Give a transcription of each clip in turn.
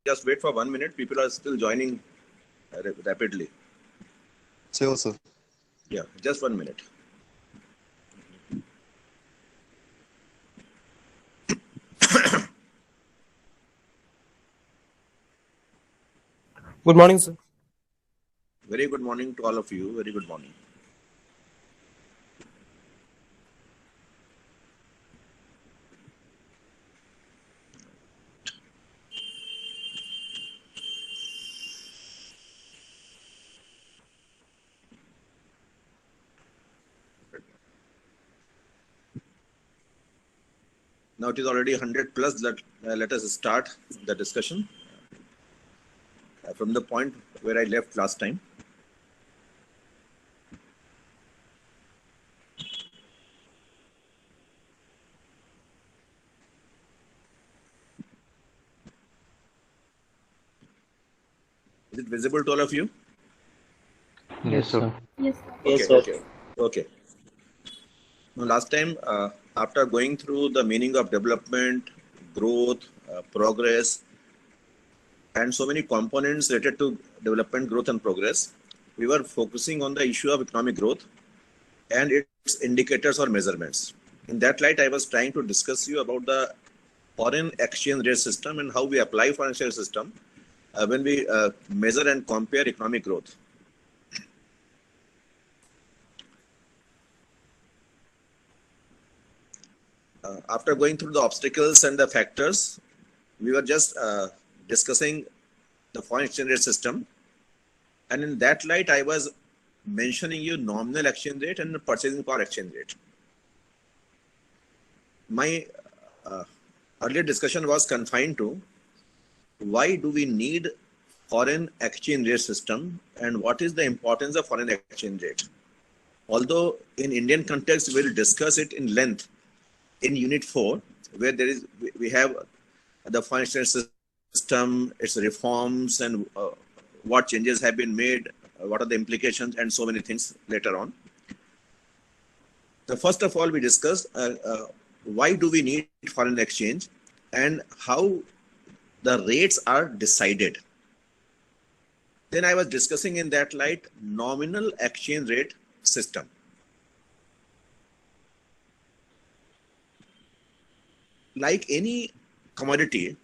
just wait for 1 minute. People are still joining rapidly. Sure, sir. Yeah, just 1 minute. Good morning, sir. Very good morning to all of you. Very good morning. Now it is already 100 plus. Let us start the discussion from the point where I left last time. Is it visible to all of you? Yes, sir. Yes. Okay. Now, last time, after going through the meaning of development, growth, progress, and so many components related to development, growth, and progress, we were focusing on the issue of economic growth and its indicators or measurements. In that light, I was trying to discuss you about the foreign exchange rate system and how we apply foreign exchange system when we measure and compare economic growth. After going through the obstacles and the factors, we were just discussing the foreign exchange rate system. And in that light, I was mentioning you nominal exchange rate and purchasing power exchange rate. My earlier discussion was confined to why do we need foreign exchange rate system and what is the importance of foreign exchange rate. Although in Indian context, we'll discuss it in length in Unit 4, where we have the foreign exchange system, its reforms, and what changes have been made, what are the implications, and so many things later on. So first of all, we discussed why do we need foreign exchange and how the rates are decided. Then I was discussing in that light nominal exchange rate system. Like any commodity,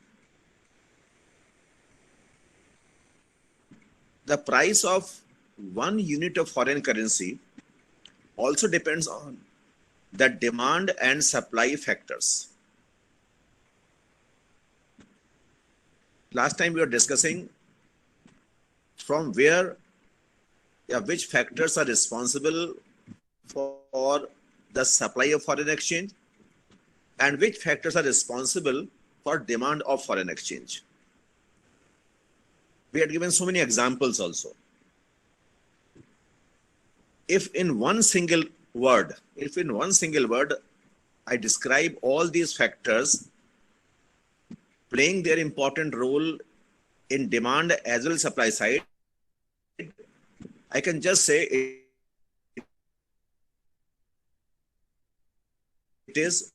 the price of 1 unit of foreign currency also depends on the demand and supply factors. Last time we were discussing from where, which factors are responsible for the supply of foreign exchange and which factors are responsible for demand of foreign exchange. We had given so many examples also. If in one single word, I describe all these factors playing their important role in demand as well as supply side, I can just say it is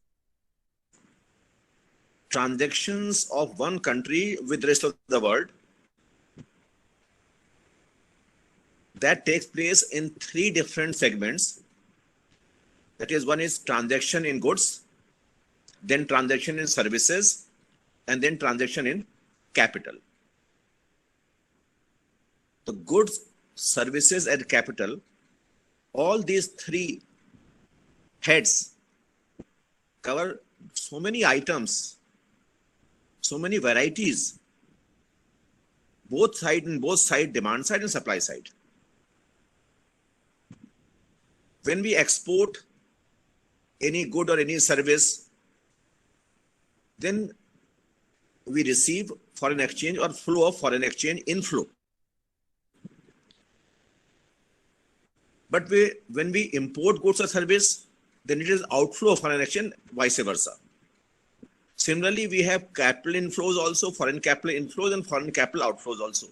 transactions of one country with the rest of the world that takes place in 3 different segments. That is, one is transaction in goods, then transaction in services, and then transaction in capital. The goods, services, and capital, all these 3 heads cover so many items, so many varieties, both side, demand side and supply side. When we export any good or any service, then we receive foreign exchange or flow of foreign exchange inflow. But when we import goods or service, then it is outflow of foreign exchange, vice versa. Similarly, we have capital inflows also, foreign capital inflows and foreign capital outflows also.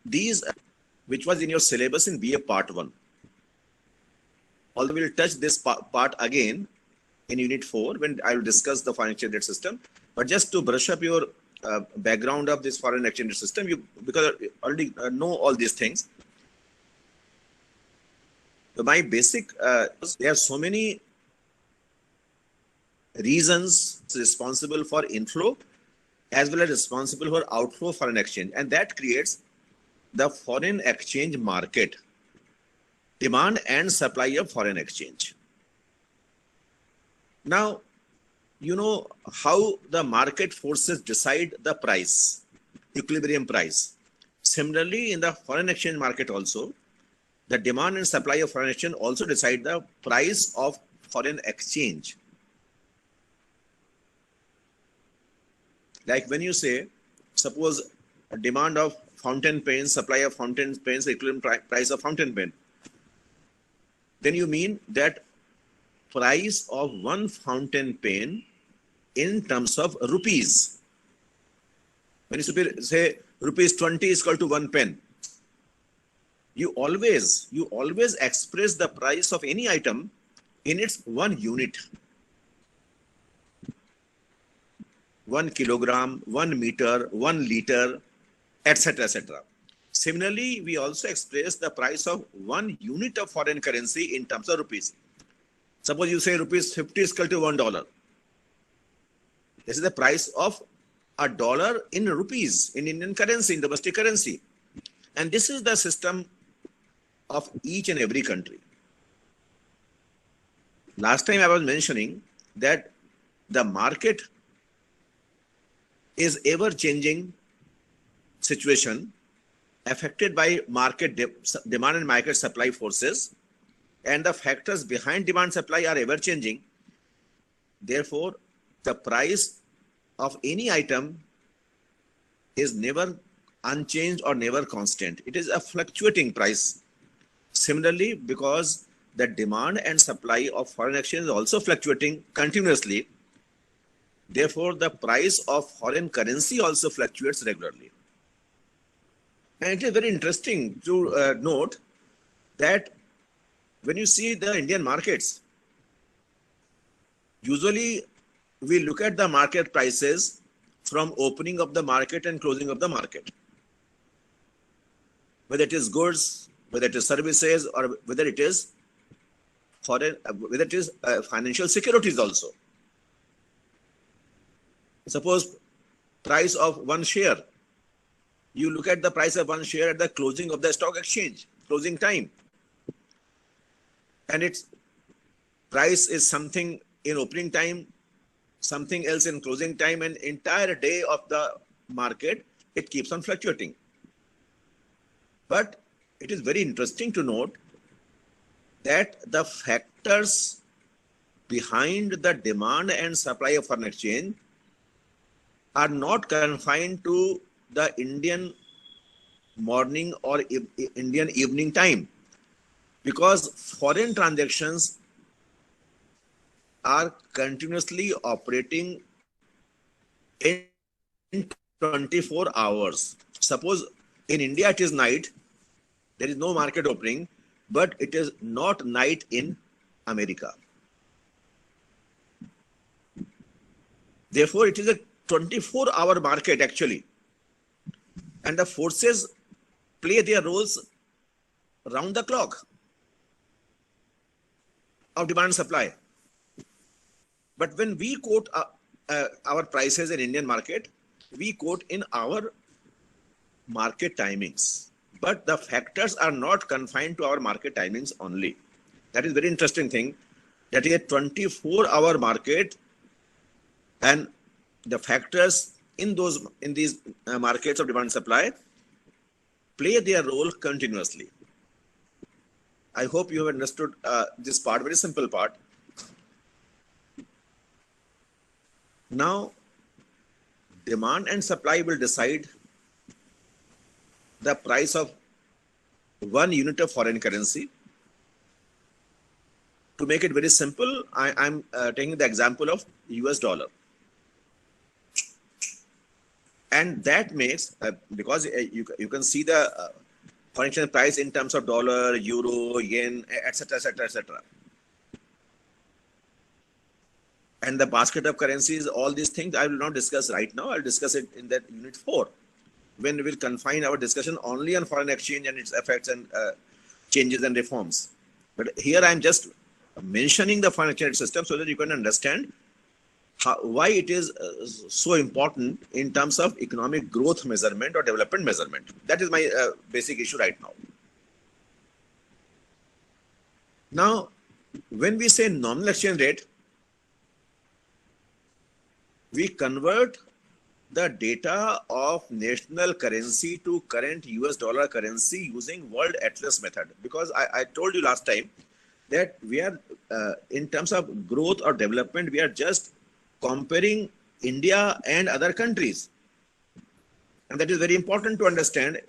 these, which was in your syllabus in BA Part 1. Although we'll touch this part again in Unit 4 when I will discuss the foreign exchange rate system. But just to brush up your background of this foreign exchange rate system, because you already know all these things. So my basic, there are so many reasons responsible for inflow as well as responsible for outflow foreign exchange, and that creates the foreign exchange market, demand and supply of foreign exchange. Now, you know how the market forces decide the price, equilibrium price. Similarly, in the foreign exchange market also, the demand and supply of foreign exchange also decide the price of foreign exchange. Like when you say, suppose a demand of fountain pen, supply of fountain pens, equivalent price of fountain pen, then you mean that price of one fountain pen in terms of rupees. When you say rupees 20 is equal to one pen, you always express the price of any item in its one unit. 1 kilogram, 1 meter, 1 liter, etc., etc. Similarly, we also express the price of one unit of foreign currency in terms of rupees. Suppose you say rupees 50 is equal to $1. This is the price of $1 in rupees, in Indian currency, in domestic currency. And this is the system of each and every country. Last time I was mentioning that the market is ever-changing situation affected by market demand and market supply forces, and the factors behind demand supply are ever-changing. Therefore, the price of any item is never unchanged or never constant. It is a fluctuating price. Similarly, because the demand and supply of foreign exchange is also fluctuating continuously, therefore, the price of foreign currency also fluctuates regularly. And it is very interesting to note that when you see the Indian markets, usually we look at the market prices from opening of the market and closing of the market. Whether it is goods, whether it is services, or whether it is foreign, whether it is financial securities also. Suppose price of one share. You look at the price of one share at the closing of the stock exchange, closing time. And its price is something in opening time, something else in closing time, and entire day of the market, it keeps on fluctuating. But it is very interesting to note that the factors behind the demand and supply of foreign exchange are not confined to the Indian morning or Indian evening time, because foreign transactions are continuously operating in 24 hours. Suppose in India it is night, there is no market opening, but it is not night in America. Therefore, it is a 24-hour market actually, and the forces play their roles round the clock of demand and supply. But when we quote our prices in Indian market, we quote in our market timings. But the factors are not confined to our market timings only. That is very interesting thing. That is a 24-hour market, and the factors in these markets of demand and supply play their role continuously. I hope you have understood this part, very simple part. Now, demand and supply will decide the price of one unit of foreign currency. To make it very simple, I'm taking the example of US dollar. And that makes, because you can see the foreign exchange price in terms of dollar, euro, yen, etc., etc., etc. And the basket of currencies, all these things, I will not discuss right now. I'll discuss it in that unit 4, when we will confine our discussion only on foreign exchange and its effects and changes and reforms. But here I'm just mentioning the foreign exchange system so that you can understand why it is so important in terms of economic growth measurement or development measurement. That is my basic issue right now. Now, when we say nominal exchange rate, we convert the data of national currency to current US dollar currency using World Atlas method. Because I told you last time that we are, in terms of growth or development, we are just comparing India and other countries. And that is very important to understand.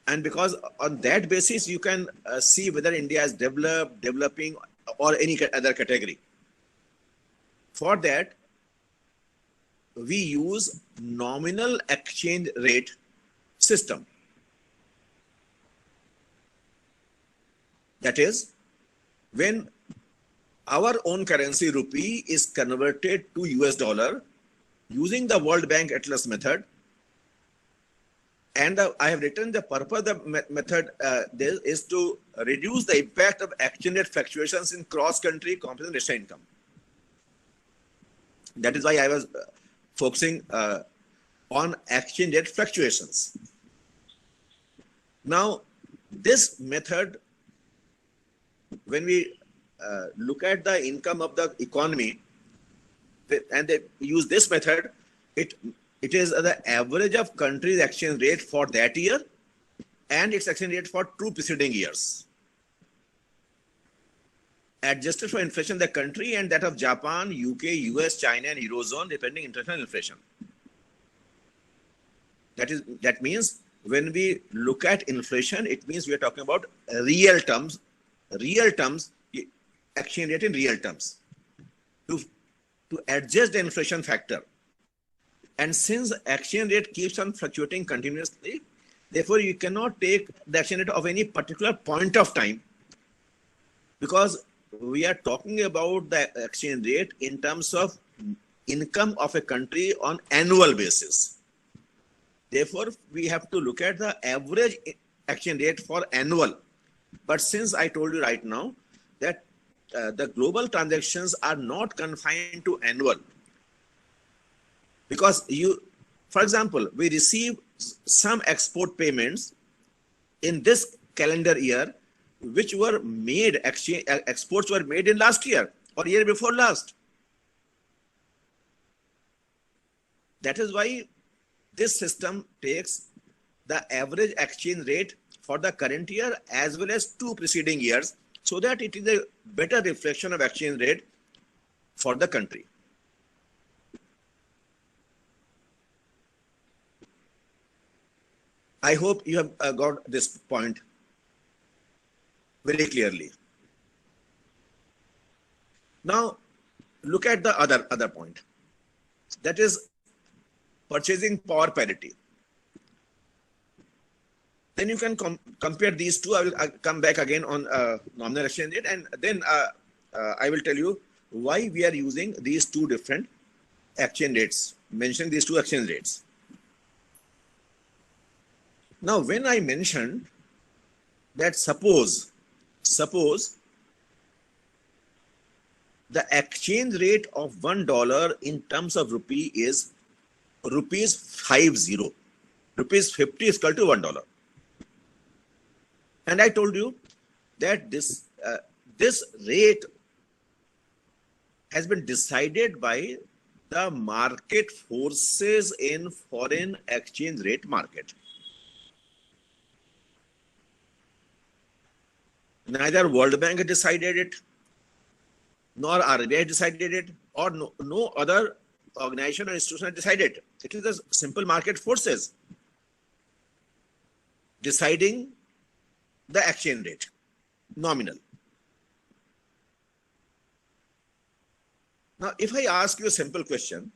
And because on that basis, you can see whether India is developed, developing, or any other category. For that, we use nominal exchange rate system. That is, when our own currency rupee is converted to US dollar using the World Bank Atlas method, and I have written the purpose of the method there is to reduce the impact of exchange rate fluctuations in cross-country compensation income. That is why I was focusing on exchange rate fluctuations. Now, this method, when we look at the income of the economy, and they use this method, it is the average of country's exchange rate for that year and its exchange rate for 2 preceding years, adjusted for inflation of the country and that of Japan, UK, US, China, and Eurozone, depending international inflation. That means when we look at inflation, it means we are talking about real terms, exchange rate in real terms, to adjust the inflation factor. And since exchange rate keeps on fluctuating continuously, therefore you cannot take the exchange rate of any particular point of time, because we are talking about the exchange rate in terms of income of a country on annual basis. Therefore, we have to look at the average exchange rate for annual. But since I told you right now that the global transactions are not confined to annual, because for example, we receive some export payments in this calendar year, which were made, exports were made in last year or year before last. That is why this system takes the average exchange rate for the current year as well as 2 preceding years, so that it is a better reflection of exchange rate for the country. I hope you have got this point very clearly. Now, look at the other point. That is purchasing power parity. Then you can compare these two. I'll come back again on nominal exchange rate, and then I will tell you why we are using these two different exchange rates, mention these two exchange rates. Now, when I mentioned that suppose the exchange rate of $1 in terms of rupee is rupees 50, rupees 50 is equal to $1. And I told you that this rate has been decided by the market forces in foreign exchange rate market. Neither World Bank decided it, nor RBI decided it, or no other organization or institution decided it. It is the simple market forces deciding the exchange rate, nominal. Now, if I ask you a simple question,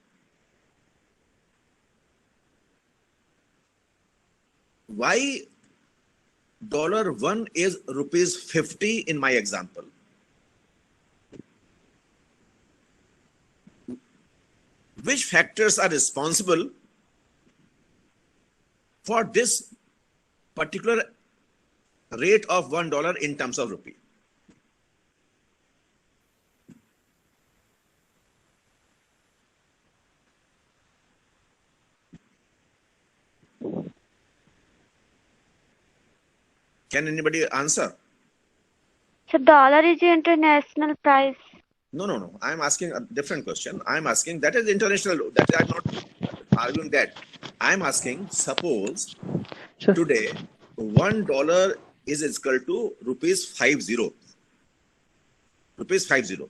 why $1 is rupees 50 in my example? Which factors are responsible for this particular rate of $1 in terms of rupee? Can anybody answer? So dollar is the international price. No. I'm asking a different question. I'm asking that is international. That I'm not arguing that. I'm asking, suppose Sir. today $1 is equal to rupees 50. Rupees 50.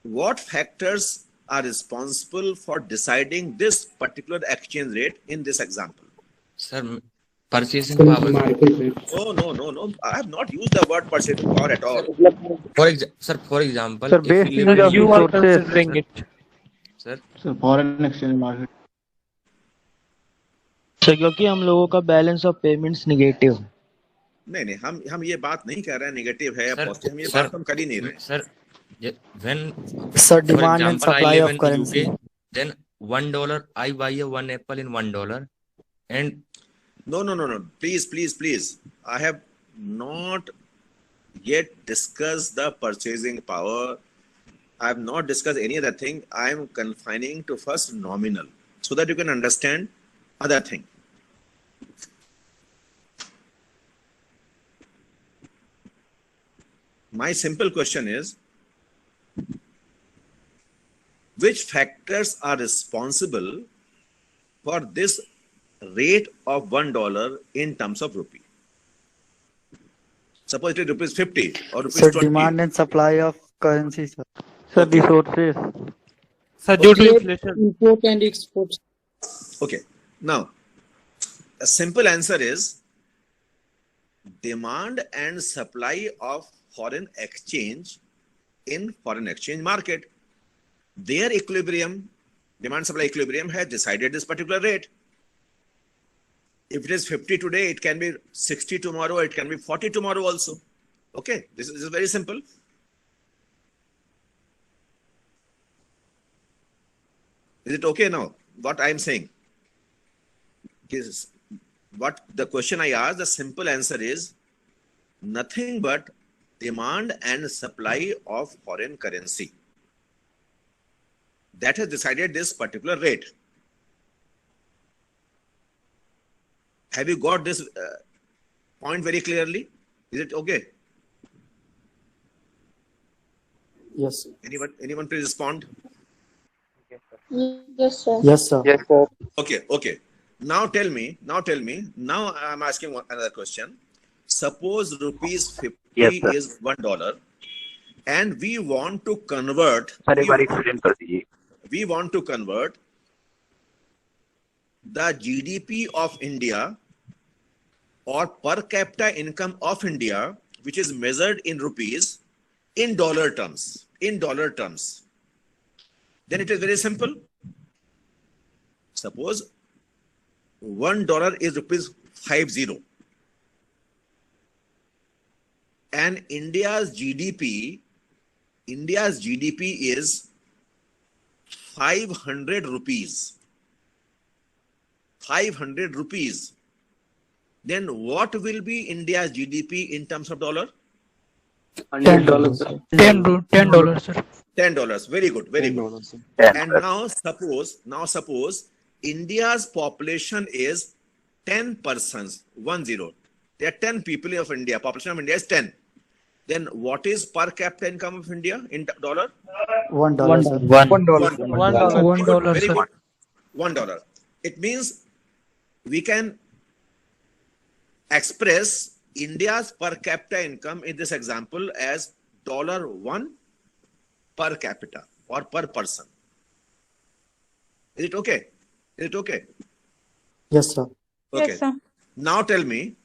What factors are responsible for deciding this particular exchange rate in this example? Sir, purchasing power. No. I have not used the word purchasing power at all. For example, Sir, if based we on live in you are India- considering it. Sir, So foreign exchange market. Sir क्योंकि हम लोगों का balance of payments negative नहीं हम ये बात नहीं कर रहे हैं नेगेटिव है या Sir, पॉजिटिव, हम ये sir, बात हम कर ही नहीं रहे. sir, when Sir, for demand and example I supply live of in currency. UK, then $1 I buy a one apple in $1, and No. Please. I have not yet discussed the purchasing power. I have not discussed any other thing. I am confining to first nominal so that you can understand other thing. My simple question is, which factors are responsible for this rate of $1 in terms of rupee? Suppose it is rupees 50 or rupees Sir, 20. demand and supply of currency, sir. Sir, the sources. Sir due to inflation Import and export. Okay. Now, a simple answer is demand and supply of foreign exchange in foreign exchange market. Their equilibrium, demand supply equilibrium has decided this particular rate. If it is 50 today, it can be 60 tomorrow, it can be 40 tomorrow also. Okay, this is very simple. Is it okay now? What I am saying is, what the question I asked, the simple answer is nothing but demand and supply of foreign currency. That has decided this particular rate. Have you got this point very clearly? Is it okay? Yes. Anyone please respond? Yes, sir. Yes, sir. Yes, sir. Okay. Now tell me. Now I'm asking another question. Suppose rupees 50 Yes, sir. is $1, and we want to convert. Sir एक बार explain कर दीजिए. We want to convert the GDP of India or per capita income of India, which is measured in rupees, in dollar terms. Then it is very simple. Suppose $1 is rupees 50, and India's GDP is 500 rupees. 500 rupees. Then what will be India's GDP in terms of dollar? $10, sir. $10 sir $10. Very good. $10, sir. And now suppose India's population is 10 persons. 10. There are 10 people of India. Population of India is 10. Then what is per capita income of India in dollar? $1, sir. $1 Very sir good. $1. It means we can express India's per capita income in this example as $1 per capita or per person. Is it okay? Yes, sir. Okay. Yes, sir. Now tell me,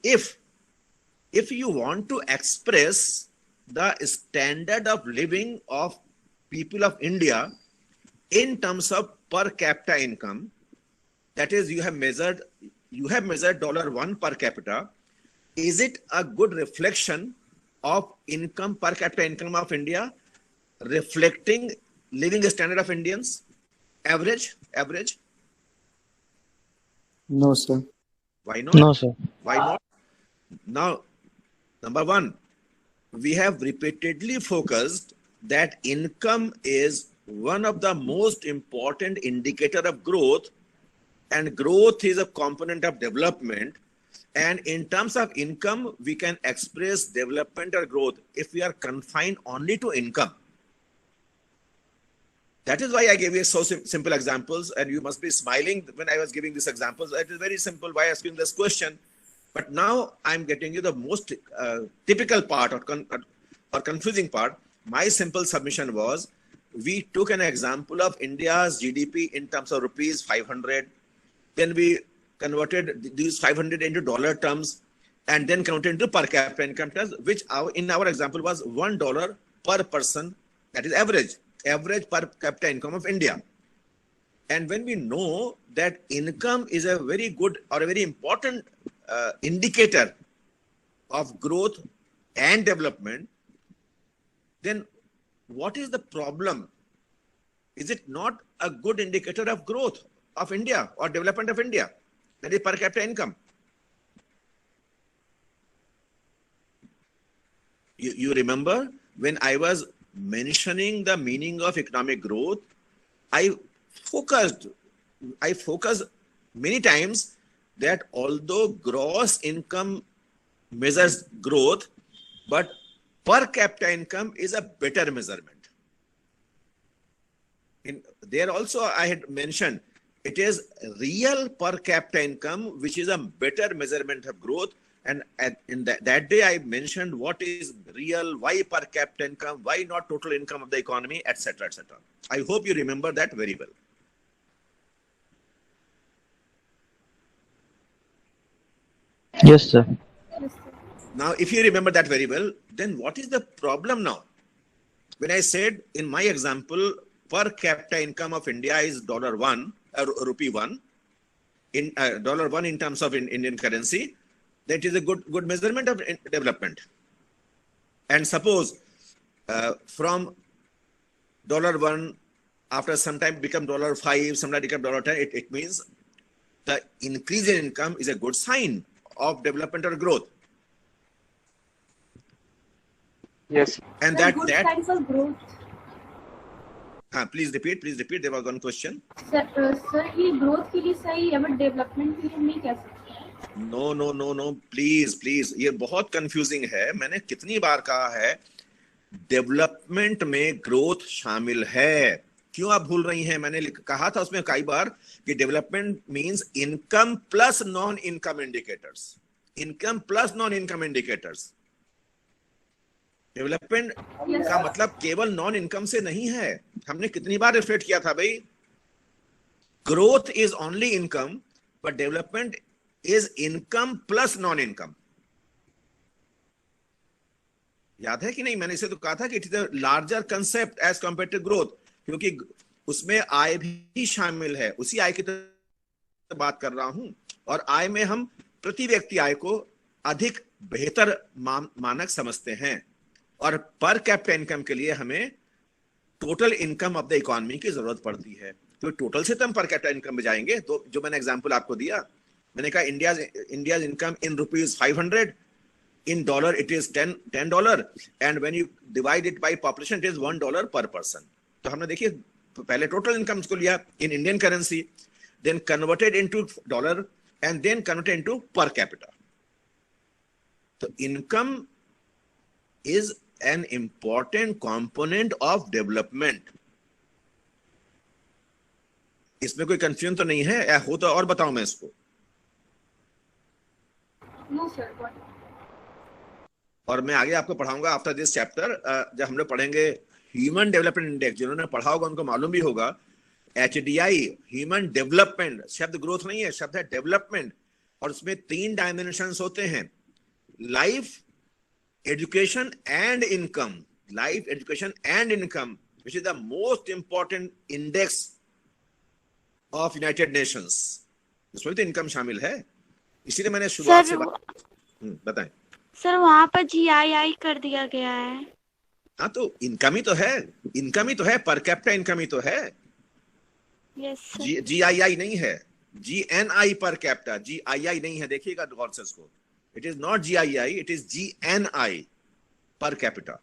if you want to express the standard of living of people of India in terms of per capita income, that is you have measured $1 per capita. Is it a good reflection of income, per capita income of India, reflecting living standard of Indians? Average? No, sir. Why not? No, sir. Why not? Now, number one, we have repeatedly focused that income is one of the most important indicator of growth, and growth is a component of development. And in terms of income, we can express development or growth if we are confined only to income. That is why I gave you so simple examples, and you must be smiling when I was giving these examples. It is very simple why asking this question. But now I'm getting you the most typical part or confusing part. My simple submission was, we took an example of India's GDP in terms of rupees 500. Then we converted these 500 into dollar terms, and then converted into per capita income terms, which in our example was $1 per person. That is average per capita income of India. And when we know that income is a very good or a very important indicator of growth and development, then what is the problem? Is it not a good indicator of growth of India or development of India? That is per capita income. You remember when I was mentioning the meaning of economic growth, I focused many times that although gross income measures growth, but per capita income is a better measurement. There also I had mentioned it is real per capita income, which is a better measurement of growth. And in that day, I mentioned what is real, why per capita income, why not total income of the economy, etc., etc. I hope you remember that very well. Yes, sir. Now, if you remember that very well, then what is the problem now? When I said in my example, per capita income of India is rupee 1, in $1 in terms of Indian currency, that is a good measurement of development. And suppose from $1 after some time become $5, sometimes become $10, it means the increase in income is a good sign of development or growth. Yes. And Sir, that sign for growth. Please repeat. There was one question. Sir, ये growth के लिए सही है, but development के लिए नहीं कह सकते. No. Please. ये बहुत confusing है. मैंने कितनी बार कहा है, डेवलपमेंट में ग्रोथ शामिल है. क्यों आप भूल रही हैं? मैंने कहा था उसमें कई बार कि development means income plus non income indicators. Development का मतलब केवल नॉन इनकम से नहीं है. हमने कितनी बार रिफ्लेक्ट किया था भाई, growth is only income, but development is income plus non income. याद है कि नहीं? मैंने इसे तो कहा था कि it is a larger concept as compare to growth, क्योंकि उसमें आय भी शामिल है. उसी आय की तो बात कर रहा हूं, और आय में हम प्रति व्यक्ति आय को अधिक बेहतर मानक समझते हैं, और पर कैपिटा इनकम के लिए हमें total income of the economy की जरूरत पड़ती है. तो टोटल से तो हम पर कैपिटा इनकम में जाएंगे. तो जो मैंने एग्जांपल आपको दिया, मैंने कहा India's income in rupees 500, in dollar it is $10, and when you divide it by population it is $1 per person. तो हमने देखिए पहले टोटल इनकम को लिया in Indian currency, then converted into dollar, and then converted into per capita. तो income is an important component of development. इसमें कोई confusion तो नहीं है? या हो तो और बताऊं मैं इसको? No, sir. और मैं आगे आपको पढ़ाऊंगा आफ्टर दिस चैप्टर. जब हम लोग पढ़ेंगे ह्यूमन डेवलपमेंट इंडेक्स, जिन्होंने पढ़ा होगा उनको मालूम भी होगा, HDI ह्यूमन डेवलपमेंट, शब्द ग्रोथ नहीं है, शब्द है डेवलपमेंट, और उसमें 3 डायमेंशंस होते हैं: life, education and income. Life, education and income, which is the most important index of United Nations. उसमें भी तो इनकम शामिल है, इसीलिए मैंने शुरुआत से सर बात। बताएं। सर वहाँ पर GII कर दिया गया है। हाँ तो इनकम ही तो है, इनकम ही तो है, पर कैपिटा इनकम ही तो है। Yes sir. GII नहीं है, GNI पर कैपिटा, GII नहीं है, देखिएगा गौर से इसको। It is not GII, it is GNI per capita,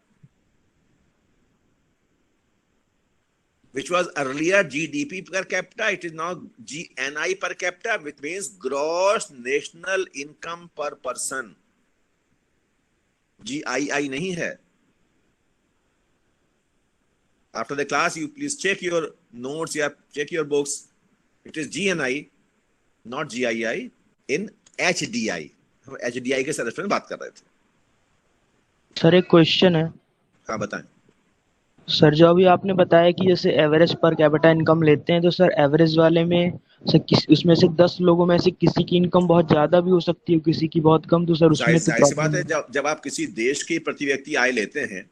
which was earlier GDP per capita. It is now GNI per capita, which means gross national income per person. GII नहीं है। After the class, you please check your notes या check your books. It is GNI, not GII in HDI. हम HDI के reference बात कर रहे थे। Sir एक क्वेश्चन है। हाँ बताएं। सर जो अभी आपने बताया कि जैसे एवरेज पर कैपिटा इनकम लेते हैं, तो सर एवरेज वाले में उसमें से 10 लोगों में से किसी की इनकम बहुत ज्यादा भी हो सकती है, किसी की बहुत कम, तो सर उसमें तो जाहिर सी बात प्रॉब्लम है, जब आप किसी देश की प्रति व्यक्ति आय लेते हैं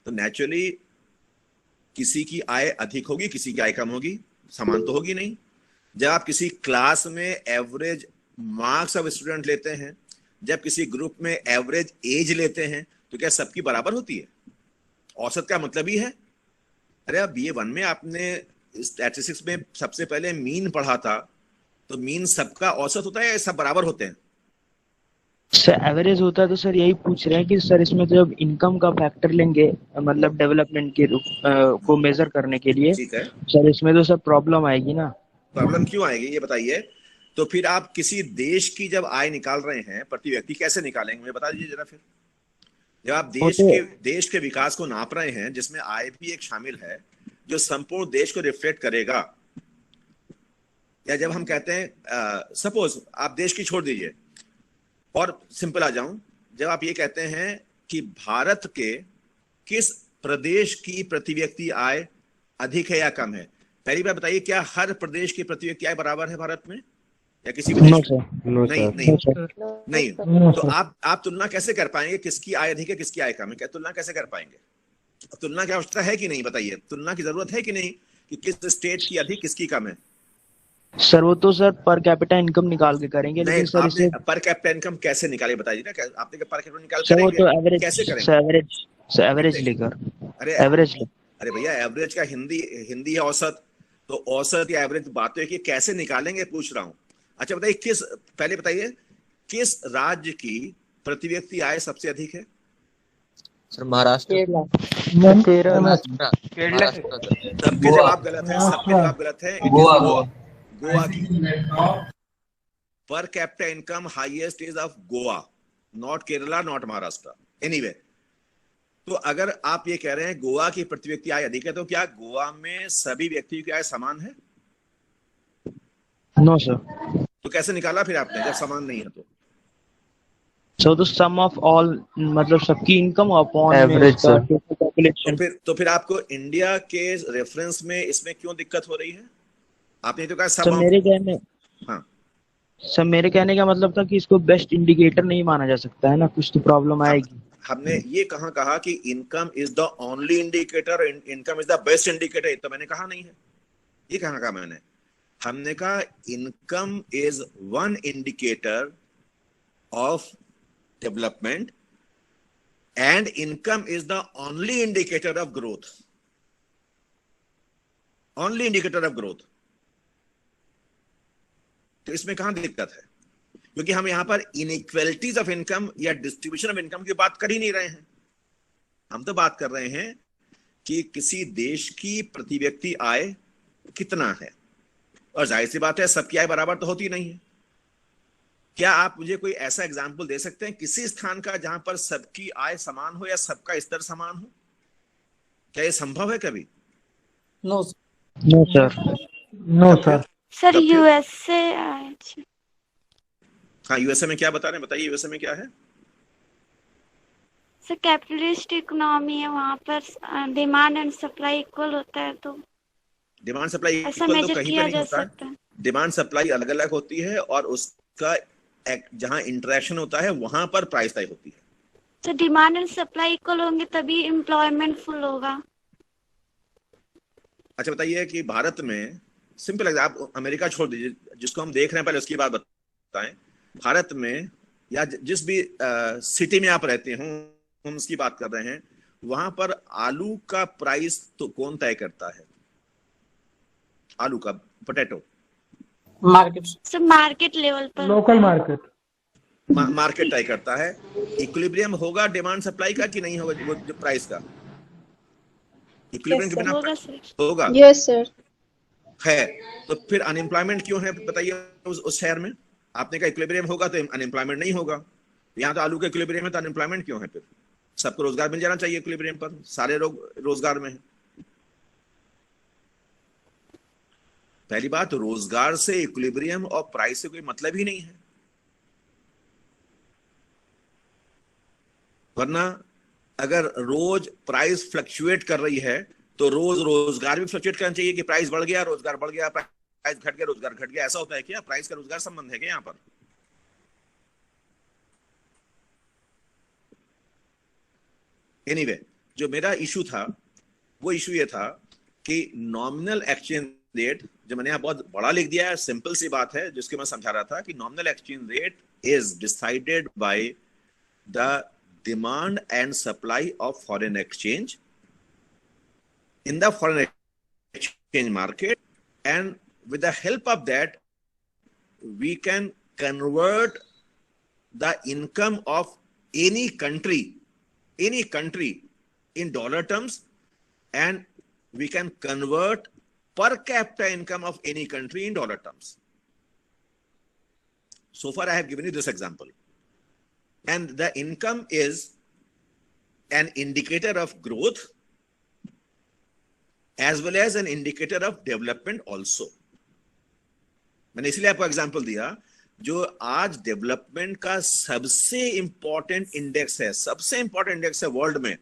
तो नेचुरली किसी की आय अधिक होगी, किसी की आय कम होगी, समान तो होगी नहीं। जब आप किसी क्लास में एवरेज मार्क्स ऑफ स्टूडेंट लेते हैं, जब किसी ग्रुप में एवरेज एज लेते हैं, तो क्या सबकी बराबर होती है? औसत का मतलब ही है। अरे अब BA1 में आपने स्टैटिस्टिक्स में सबसे पहले मीन पढ़ा था, तो मीन सबका औसत होता है या सब बराबर होते हैं? सर एवरेज होता है। तो सर यही पूछ रहे हैं कि सर इसमें तो जब इनकम का फैक्टर लेंगे, मतलब डेवलपमेंट के को मेजर करने के लिए, ठीक है, सर इसमें तो सर प्रॉब्लम आएगी ना। प्रॉब्लम क्यों आएगी ये बताइए। तो फिर आप किसी देश की जब आय निकाल रहे हैं प्रति व्यक्ति, कैसे निकालेंगे मुझे बता दीजिए जरा। फिर जब आप देश के विकास को नाप रहे हैं, जिसमें आय भी एक शामिल है, जो संपूर्ण देश को रिफ्लेक्ट करेगा, या जब हम कहते हैं सपोज आप देश की छोड़ दीजिए और सिंपल आ जाऊं, जब आप ये कहते हैं कि भारत के किस प्रदेश की प्रति व्यक्ति आय अधिक है या कम है, पहली बात बताइए, क्या हर प्रदेश की प्रति व्यक्ति आय बराबर है भारत में या किसी भी देश में? नहीं। तो आप तुलना कैसे कर पाएंगे किसकी आय अधिक है किसकी आय कम है? क्या तुलना कैसे कर पाएंगे? तुलना की आवश्यकता है कि नहीं बताइए? तुलना की जरूरत है कि नहीं कि किस स्टेट की अधिक किसकी कम है? सर वो तो सर पर कैपिटा इनकम निकाल के करेंगे, लेकिन सर इसे पर कैपिटा इनकम कैसे निकाले बताइए ना। आपने पर कैपिटा निकाल सर वो तो करेंगे, एवरेज कैसे करेंगे? एवरेज लेकर। अरे एवरेज अरे भैया, एवरेज का हिंदी है औसत, तो औसत या एवरेज बात है कि कैसे निकालेंगे पूछ रहा हूं। अच्छा बताइए, पहले बताइए किस राज्य की प्रति व्यक्ति आय सबसे अधिक है? सर महाराष्ट्र। सबके जवाब गलत है, सबके जवाब गलत है। गोवा की per capita income highest is of Goa, not Kerala, not Maharashtra. Anyway, तो अगर आप ये कह रहे हैं गोवा की प्रति व्यक्ति आय अधिक है, तो क्या गोवा में सभी व्यक्तियों की आय समान है? No sir. तो कैसे निकाला फिर आपने जब समान नहीं है? तो सम ऑफ ऑल, मतलब सबकी इनकम अपॉन एवरेज पॉपुलेशन। तो फिर आपको इंडिया के रेफरेंस में इसमें क्यों दिक्कत हो रही है? आपने तो कहा सर मेरे कहने का मतलब था कि इसको बेस्ट इंडिकेटर नहीं माना जा सकता है ना, कुछ तो प्रॉब्लम आएगी। हमने ये कहा कि income is the only indicator, income is the best indicator, तो मैंने कहा नहीं है। ये कहा मैंने? हमने कहा income is one indicator of development and income is the only indicator of growth, only indicator of growth. तो इसमें कहां दिक्कत है? क्योंकि हम यहां पर इनइक्वालिटीज ऑफ इनकम या डिस्ट्रीब्यूशन ऑफ इनकम की बात कर ही नहीं रहे हैं। हम तो बात कर रहे हैं कि किसी देश की प्रति व्यक्ति आय कितना है, और जाहिर सी बात है सबकी आय बराबर तो होती नहीं है। क्या आप मुझे कोई ऐसा एग्जाम्पल दे सकते हैं किसी स्थान का जहां पर सबकी आय समान हो या सबका स्तर समान हो? क्या यह संभव है कभी? No sir. Sir USA। हाँ, यूएसए में क्या बता रहे हैं, बताइए यूएसए में क्या है? सर कैपिटलिस्ट इकोनॉमी है, वहाँ पर डिमांड एंड सप्लाई इक्वल होता है, तो डिमांड सप्लाई ऐसा इक्वल तो मेजर कहीं किया पे नहीं जा होता सकता है। है। डिमांड सप्लाई अलग अलग होती है और उसका जहां इंटरेक्शन होता है वहां पर प्राइस तय होती है। तो डिमांड एंड सप्लाई इक्वल होंगे तभी एम्प्लॉयमेंट फुल होगा। अच्छा बताइए कि भारत में सिंपल, आप अमेरिका छोड़ दीजिए, जिसको हम देख रहे हैं, पहले उसकी बात बताएं। भारत में या जिस भी सिटी में आप रहते हो, हम उसकी बात कर रहे हैं, वहां पर आलू का प्राइस तो कौन तय करता है? आलू का, potato, market, sir market level पर लोकल मार्केट, मार्केट तय करता है। इक्विलिब्रियम होगा डिमांड सप्लाई का कि नहीं होगा, वो जो प्राइस का इक्विलिब्रियम के बिना होगा सर। होगा? Yes sir. है। तो फिर अनएम्प्लॉयमेंट क्यों है बताइए उस शहर में? आपने कहा इक्विलिब्रियम होगा तो अनएम्प्लॉयमेंट नहीं होगा। यहाँ तो आलू का इक्विलिब्रियम है तो अनएम्प्लॉयमेंट क्यों है? फिर सबको रोजगार मिल जाना चाहिए इक्विलिब्रियम पर, सारे लोग रोजगार में हैं। पहली बात, रोजगार से इक्विलिब्रियम और प्राइस से कोई मतलब ही नहीं है। वरना अगर रोज प्राइस फ्लक्चुएट कर रही है तो रोज रोजगार भी फ्लक्चुएट करना चाहिए कि प्राइस बढ़ गया, रोजगार बढ़ गया, प्राइस घट गया, रोजगार घट गया। ऐसा होता है क्या? प्राइस का रोजगार संबंध है क्या यहाँ पर? एनीवे, जो मेरा इशू था वो इशू ये था कि नॉमिनल एक्सचेंज रेट, जो मैंने यहाँ बहुत बड़ा लिख दिया है, सिंपल सी बात है जिसके मैं समझा रहा था कि nominal exchange rate is decided by the demand and supply of foreign exchange in the foreign exchange market, and with the help of that we can convert the income of any country in dollar terms, and we can convert per capita income of any country in dollar terms. So far I have given you this example. And the income is an indicator of growth as well as an indicator of development also. मैंने इसलिए आपको example दिया, जो आज development का सबसे important index है, सबसे इंपॉर्टेंट इंडेक्स है वर्ल्ड में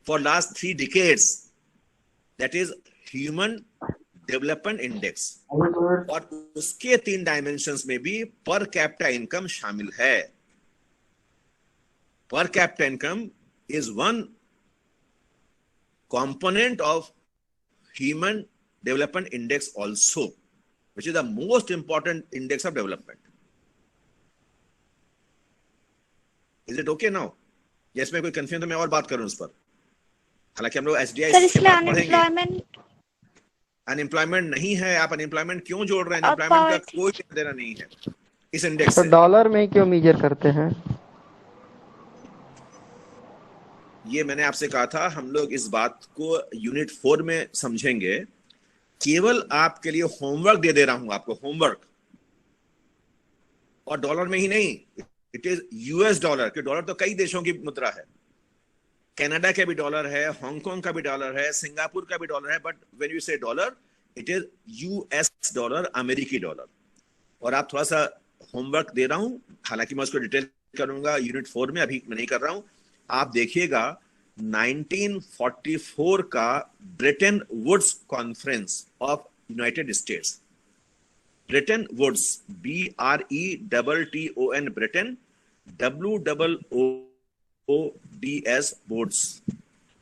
for last 3 decades, that is human development index, और उसके 3 डायमेंशंस में भी पर कैपिटा इनकम शामिल है। Per capita income is one component of Human Development Index also, which is the most important index of development. Is it okay now? Yes, मैं कोई confusion तो मैं और बात करूं उस पर। हालांकि हम लोग SDI के बाद पढ़ेंगे। अनएम्प्लॉयमेंट नहीं है, आप अनएम्प्लॉयमेंट क्यों जोड़ रहे हैं? अनएम्प्लॉयमेंट का कोई लेना देना नहीं है इस इंडेक्स से। डॉलर में क्यों मेजर करते हैं? ये मैंने आपसे कहा था, हम लोग इस बात को यूनिट 4 में समझेंगे। केवल आपके लिए होमवर्क दे रहा हूं, आपको होमवर्क, और डॉलर में ही नहीं, इट इज यूएस डॉलर, कि डॉलर तो कई देशों की मुद्रा है, कनाडा का भी डॉलर है, हांगकांग का भी डॉलर है, सिंगापुर का भी डॉलर है, बट व्हेन यू से dollar it is US dollar, अमेरिकी डॉलर। और आप थोड़ा सा होमवर्क दे रहा हूं, हालांकि मैं उसको डिटेल करूंगा यूनिट 4 में, अभी मैं नहीं कर रहा हूं। आप देखिएगा 1944 का Bretton Woods conference of United States, Bretton Woods, BRETTON, Bretton, WOODS, Woods.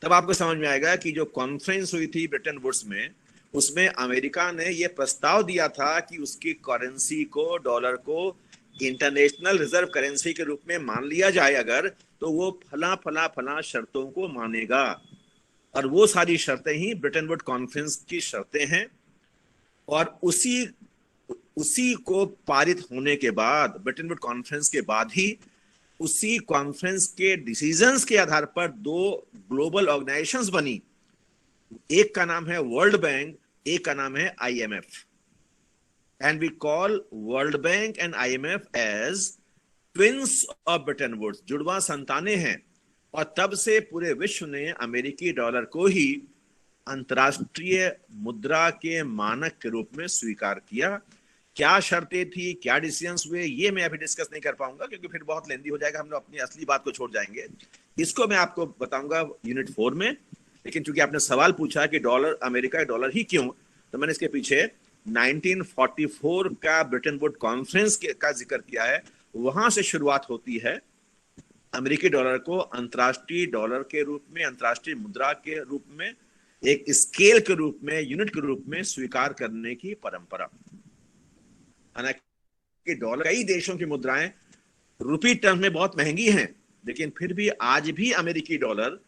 तब आपको समझ में आएगा कि जो कॉन्फ्रेंस हुई थी ब्रेटन वुड्स में, उसमें अमेरिका ने यह प्रस्ताव दिया था कि उसकी करेंसी को, डॉलर को इंटरनेशनल रिजर्व करेंसी के रूप में मान लिया जाए अगर, तो वो फला फला फला शर्तों को मानेगा। और वो सारी शर्तें ही ब्रेटन वुड कॉन्फ्रेंस की शर्तें हैं। और उसी को पारित होने के बाद, ब्रेटन वुड कॉन्फ्रेंस के बाद ही, उसी कॉन्फ्रेंस के डिसीजंस के आधार पर 2 ग्लोबल ऑर्गेनाइजेशंस बनी। एक का नाम है वर्ल्ड बैंक, एक का नाम है IMF। And we call World Bank and IMF as twins of Bretton Woods, जुड़वा संतानें हैं। और तब से पूरे विश्व ने अमेरिकी डॉलर को ही अंतर्राष्ट्रीय मुद्रा के मानक के रूप में स्वीकार किया। क्या शर्तें थी, क्या डिसीजंस हुए, ये मैं अभी डिस्कस नहीं कर पाऊंगा क्योंकि फिर बहुत लेंदी हो जाएगा, हम लोग अपनी असली बात को छोड़ जाएंगे। इसको मैं आपको बताऊंगा यूनिट 4 में। लेकिन चूंकि आपने सवाल पूछा कि डॉलर, अमेरिका डॉलर ही क्यों, तो मैंने इसके पीछे 1944 का ब्रेटन वुड कॉन्फ्रेंस का जिक्र किया है। वहां से शुरुआत होती है अमेरिकी डॉलर को अंतर्राष्ट्रीय डॉलर के रूप में, अंतर्राष्ट्रीय मुद्रा के रूप में एक स्केल के रूप में, यूनिट के रूप में स्वीकार करने की परंपरा। हालांकि डॉलर, कई देशों की मुद्राएं रुपी टर्म में बहुत महंगी हैं, लेकिन फिर भी आज भी अमेरिकी डॉलर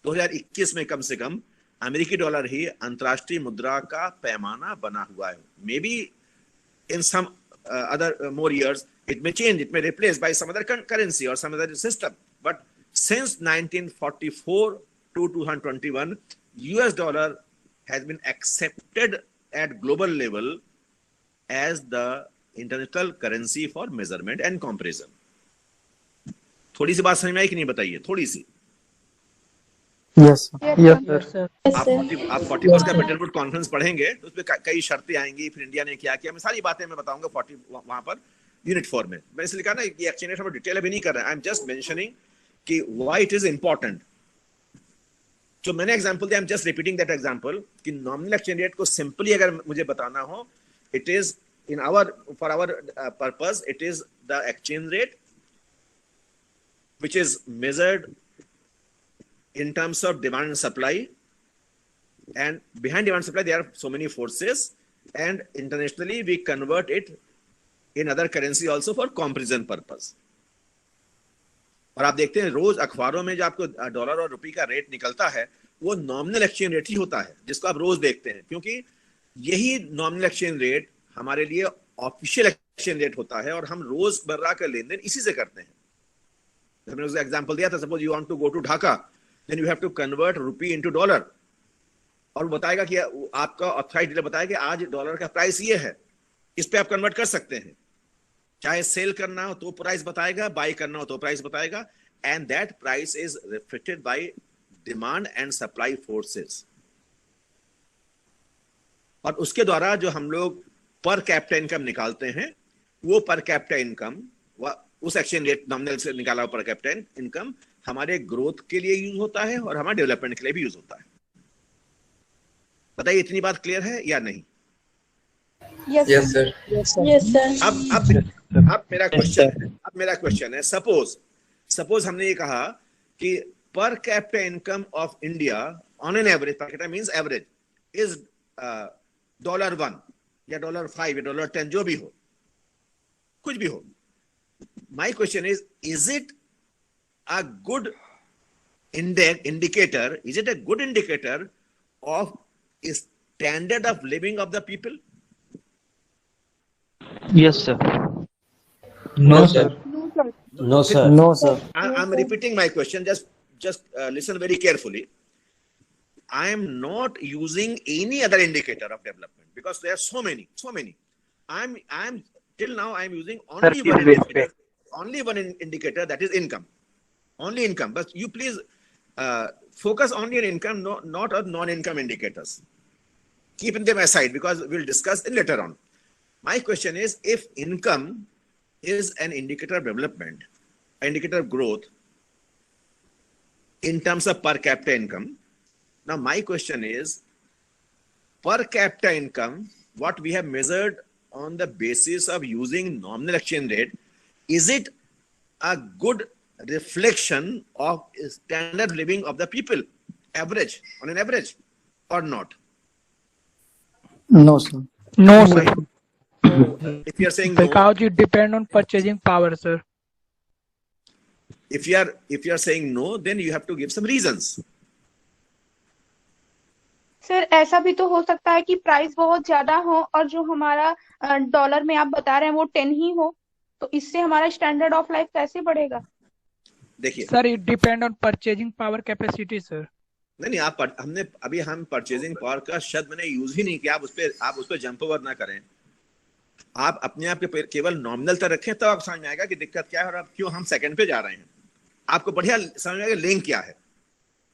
2021 में कम से कम अमेरिकी डॉलर ही अंतर्राष्ट्रीय मुद्रा का पैमाना बना हुआ है। Maybe in some other more years it may change, it may replace by some other currency or some other system, but since 1944 to 2021 US dollar has been accepted at global level as the international currency for measurement and comparison. थोड़ी सी बात समझ में आई कि नहीं बताइए? थोड़ी सी। Yes, sir. Yes, sir. आप 41 का बेल्टन वुड कॉन्फ्रेंस पढ़ेंगे तो उसमें कई शर्तें आएंगी, फिर इंडिया ने क्या किया, मैं सारी बातें मैं बताऊंगा 40 वहां पर यूनिट 4 में। मैंने इसलिए कहा ना कि एक्सचेंज रेट हम डिटेल अभी नहीं कर रहे हैं, आई एम जस्ट मेंशनिंग कि व्हाई इट इज इंपॉर्टेंट। जो मैंने एग्जांपल दिया, I am just repeating that example कि नॉमिनल एक्सचेंज रेट को सिंपली अगर मुझे बताना हो, it is in our for our purpose it is the exchange rate which is measured in terms of demand and supply, and behind demand and supply there are so many forces, and internationally we convert it in other currency also for comparison purpose. और आप देखते हैं रोज अखबारों में जो आपको dollar और रुपये का रेट निकलता है वो नॉमिनल एक्सचेंज रेट ही होता है, जिसको आप रोज देखते हैं, क्योंकि यही नॉमिनल एक्सचेंज रेट हमारे लिए ऑफिशियल एक्सचेंज रेट होता है और हम रोजमर्रा का लेन देन इसी से करते हैं। मैंने उसका एग्जांपल दिया था, suppose you want to go to Dhaka, then you have to convert rupee into dollar, और बताएगा कि आपका ऑथराइज्ड डीलर बताएगा कि आज डॉलर का प्राइस ये है, इस पे आप कन्वर्ट कर सकते हैं। चाहे सेल करना हो तो प्राइस बताएगा, बाय करना हो तो प्राइस बताएगा, and that price is reflected by demand and supply forces. और उसके द्वारा जो हम लोग पर कैपिटा इनकम निकालते हैं, वो पर कैपिटा इनकम उस एक्सचेंज रेट नॉमिनल से निकाला हुआ पर कैपिटा इनकम हमारे ग्रोथ के लिए यूज होता है और हमारे डेवलपमेंट के लिए भी यूज होता है। बताइए इतनी बात क्लियर है या नहीं? Yes sir. Yes sir. अब मेरा क्वेश्चन है, सपोज हमने ये कहा कि per capita income of India on an average, per capita means average, is $1 या $5 या $10, जो भी हो, कुछ भी हो। My question is it a good indicator? Is it a good indicator of standard of living of the people? Yes, sir. No, sir. No, sir. No, sir. I'm repeating my question. Just listen very carefully. I am not using any other indicator of development because there are so many. I'm till now I'm using only one indicator, that is income. Only income. But you please focus only on income, not on non-income indicators. Keep them aside because we'll discuss it later on. My question is, if income is an indicator of development, an indicator of growth in terms of per capita income, now my question is, per capita income, what we have measured on the basis of using nominal exchange rate, is it a good reflection of standard living of the people, average, on an average, or not? No, sir. No, sir. If you are saying no, Because it depend on purchasing power, sir. if you are saying no, then you have to give some reasons. Sir ऐसा भी तो हो सकता है कि price बहुत ज्यादा हो और जो हमारा डॉलर में आप बता रहे हैं वो 10 ही हो, तो इससे हमारा स्टैंडर्ड ऑफ लाइफ कैसे बढ़ेगा? देखिए Sir, it depend on purchasing power capacity, sir. नहीं हम परचेजिंग पावर का शब्द मैंने यूज ही नहीं किया। आप उस पर जंप ओवर ना करें। आप अपने आप के केवल नॉमिनल तक रखें, तो आप समझ में आएगा कि दिक्कत क्या है और अब क्यों हम सेकंड पे जा रहे हैं। आपको बढ़िया समझ में आएगा लिंक क्या है।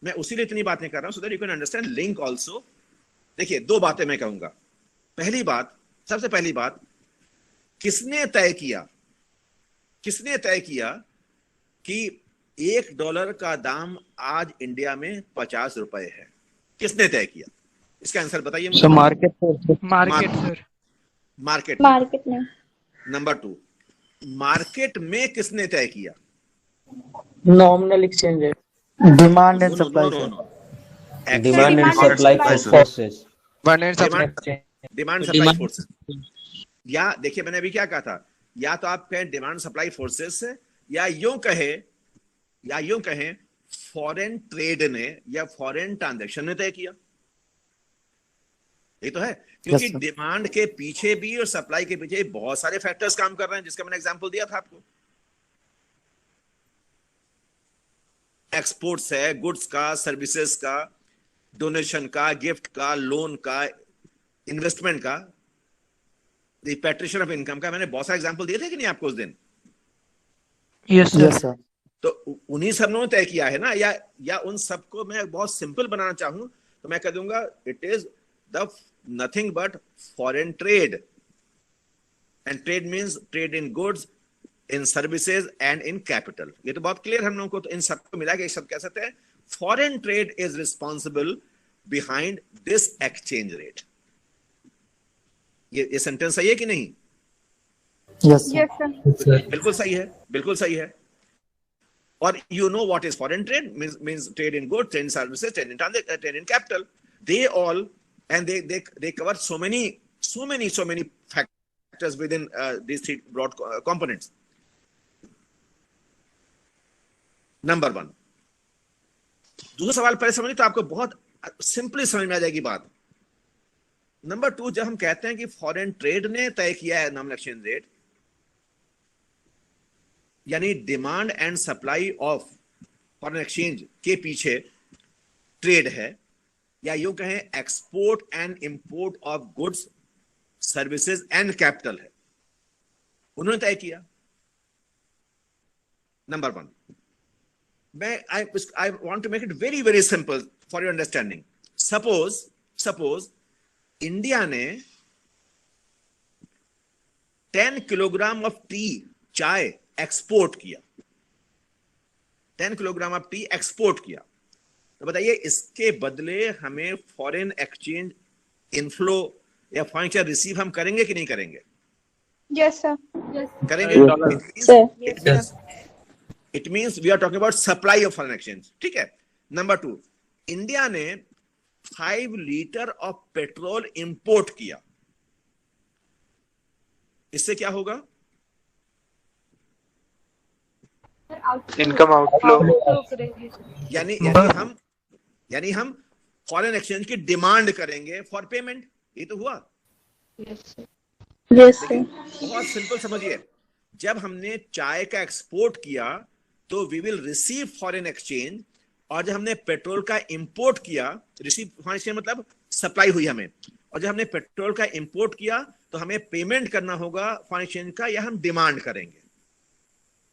मैं उसी लिए इतनी बात नहीं कर रहा हूं, so that you can understand link also. देखिए, दो बातें मैं कहूंगा। सबसे पहली बात, किसने तय किया कि $1 का दाम आज इंडिया में 50 रुपए है? किसने तय किया? इसका आंसर बताइए मुझे। मार्केट में। नंबर 2, मार्केट में किसने तय किया? Nominal exchange rate. Demand and supply. No. Demand and supply forces. Demand supply forces, या देखिए मैंने अभी क्या कहा था, या तो आप कहें डिमांड सप्लाई फोर्सेस से, या यूं कहें फॉरेन ट्रेड ने या फॉरेन ट्रांजैक्शन ने तय किया। ये तो है, क्योंकि डिमांड के पीछे भी और सप्लाई के पीछे बहुत सारे फैक्टर्स काम कर रहे हैं, जिसका मैंने एग्जांपल दिया था आपको। एक्सपोर्ट्स है, गुड्स का, सर्विसेज का, डोनेशन का, गिफ्ट का, लोन का, इन्वेस्टमेंट का, रिपैट्रिएशन ऑफ इनकम का, मैंने बहुत सारे एग्जांपल दिए थे कि नहीं आपको उस दिन? Yes sir. तो उन्हीं सब ने तय किया है ना, या उन सबको मैं बहुत सिंपल बनाना चाहूं तो मैं कह दूंगा it is the nothing but foreign trade, and trade means trade in goods, in services and in capital. ये तो बहुत क्लियर हम लोगों को, तो इन सबको मिला के एक शब्द कह सकते हैं, foreign trade is responsible behind this exchange rate. ये सेंटेंस सही है कि नहीं? Yes, sir. Yes sir. बिल्कुल सही है, बिल्कुल सही है। और you know what is foreign trade? Means trade in goods, trade in services, trade in capital. They all, and they cover so many factors within these three broad components. Number one. दूसरा सवाल पहले समझिए तो आपको बहुत simply समझ में आ जाएगी बात। नंबर टू, जब हम कहते हैं कि फॉरेन ट्रेड ने तय किया है नॉमिनल एक्सचेंज रेट, यानी demand and supply of foreign exchange के पीछे ट्रेड है, या यूं कहें export and import of goods, services and capital है, उन्होंने तय किया। Number one, I want to make it very very simple for your understanding. Suppose India ने 10 किलोग्राम ऑफ टी, चाय एक्सपोर्ट किया, 10 किलोग्राम ऑफ टी एक्सपोर्ट किया, तो बताइए इसके बदले हमें फॉरेन एक्सचेंज इनफ्लो या फॉरेन एक्सचेंज रिसीव हम करेंगे कि नहीं करेंगे? Yes sir. करेंगे। It means we are talking about supply of foreign exchange, ठीक है। नंबर टू, इंडिया ने 5 लीटर ऑफ पेट्रोल इंपोर्ट किया, इससे क्या होगा? Income outflow. यानी हम फॉरेन एक्सचेंज की डिमांड करेंगे फॉर पेमेंट। ये तो हुआ। यस बहुत सिंपल समझिए, जब हमने चाय का एक्सपोर्ट किया तो we will receive foreign exchange, और जब हमने पेट्रोल का इंपोर्ट किया, रिसीव फॉरेन एक्सचेंज मतलब सप्लाई हुई हमें, और जब हमने पेट्रोल का इंपोर्ट किया तो हमें पेमेंट करना होगा फॉरेन एक्सचेंज का, या हम डिमांड करेंगे।